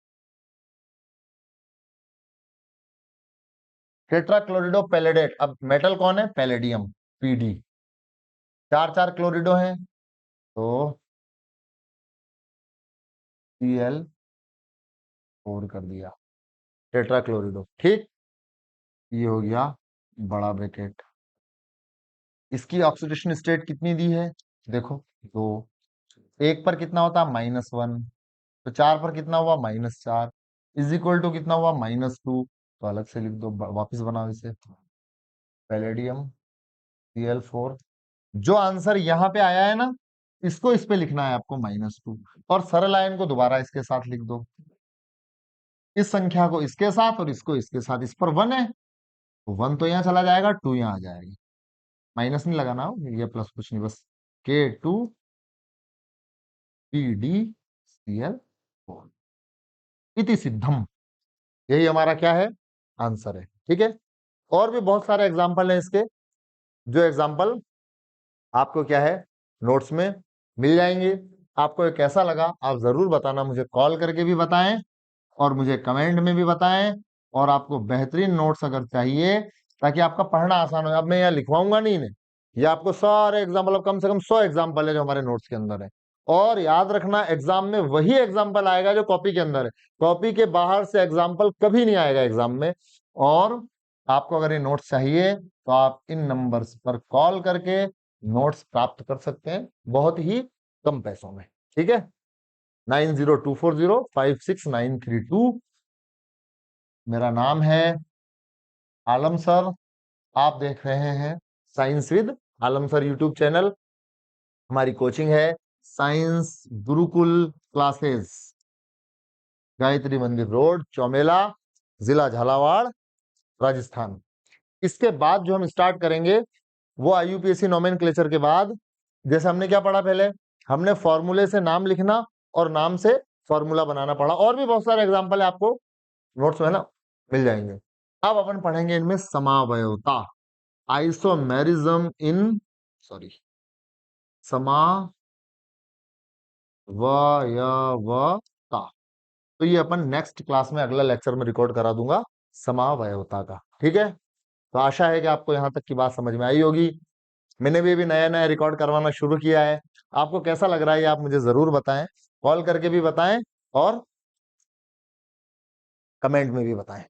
टेट्रा क्लोरिडो पैलेडेट, अब मेटल कौन है? Palladium, Pd। 4 क्लोरिडो हैं तो Cl4 कर दिया टेट्रा क्लोरिडो। ठीक, ये हो गया बड़ा ब्रैकेट। इसकी ऑक्सीडेशन स्टेट कितनी दी है? देखो 2। एक पर कितना होता है? -1। तो 4 पर कितना हुआ? -4 इज इक्वल टू कितना हुआ? -2। तो अलग से लिख दो, वापस बनाओ इसे। Palladium Cl4। जो आंसर यहाँ पे आया है ना, इसको इस पे लिखना है आपको -2 और सरल आयन को दोबारा इसके साथ लिख दो। इस संख्या को इसके साथ और इसको इसके साथ। इस पर 1 है तो 1 तो यहाँ चला जाएगा, 2 यहाँ आ जाएगा। माइनस नहीं लगाना हो, ये प्लस कुछ नहीं, बस K2PdCl4 इति सिद्धम। यही हमारा क्या है? आंसर है। ठीक है, और भी बहुत सारे एग्जाम्पल हैं इसके, जो एग्जाम्पल आपको क्या है? नोट्स में मिल जाएंगे। आपको ये कैसा लगा आप जरूर बताना, मुझे कॉल करके भी बताएं और मुझे कमेंट में भी बताएं। और आपको बेहतरीन नोट्स अगर चाहिए ताकि आपका पढ़ना आसान हो, अब मैं यहाँ लिखवाऊंगा नहीं इन्हें, ये आपको सारे एग्जाम्पल, अब कम से कम 100 एग्जाम्पल है जो हमारे नोट्स के अंदर है। और याद रखना एग्जाम में वही एग्जाम्पल आएगा जो कॉपी के अंदर है, कॉपी के बाहर से एग्जाम्पल कभी नहीं आएगा एग्जाम में। और आपको अगर ये नोट्स चाहिए तो आप इन नंबर्स पर कॉल करके नोट्स प्राप्त कर सकते हैं बहुत ही कम पैसों में। ठीक है, 9024056932। मेरा नाम है आलम सर। आप देख रहे हैं science with Alam sir YouTube channel. हमारी कोचिंग है साइंस गुरुकुल क्लासेस, गायत्री मंदिर रोड, चौमेला, जिला झालावाड़, राजस्थान। इसके बाद जो हम स्टार्ट करेंगे वो IUPAC नोमेनक्लेचर के बाद, जैसे हमने क्या पढ़ा पहले, हमने फॉर्मूले से नाम लिखना और नाम से फॉर्मूला बनाना पड़ा, और भी बहुत सारे एग्जाम्पल है आपको नोट्स में ना मिल जाएंगे। अब अपन पढ़ेंगे इनमें समावयवता, आइसोमेरिज्म इन, सॉरी, समावयवता। तो ये अपन नेक्स्ट क्लास में अगला लेक्चर में रिकॉर्ड करा दूंगा समावयवता का। ठीक है, तो आशा है कि आपको यहाँ तक की बात समझ में आई होगी। मैंने भी अभी नया नया रिकॉर्ड करवाना शुरू किया है। आपको कैसा लग रहा है ये आप मुझे जरूर बताएं, कॉल करके भी बताएं और कमेंट में भी बताएं।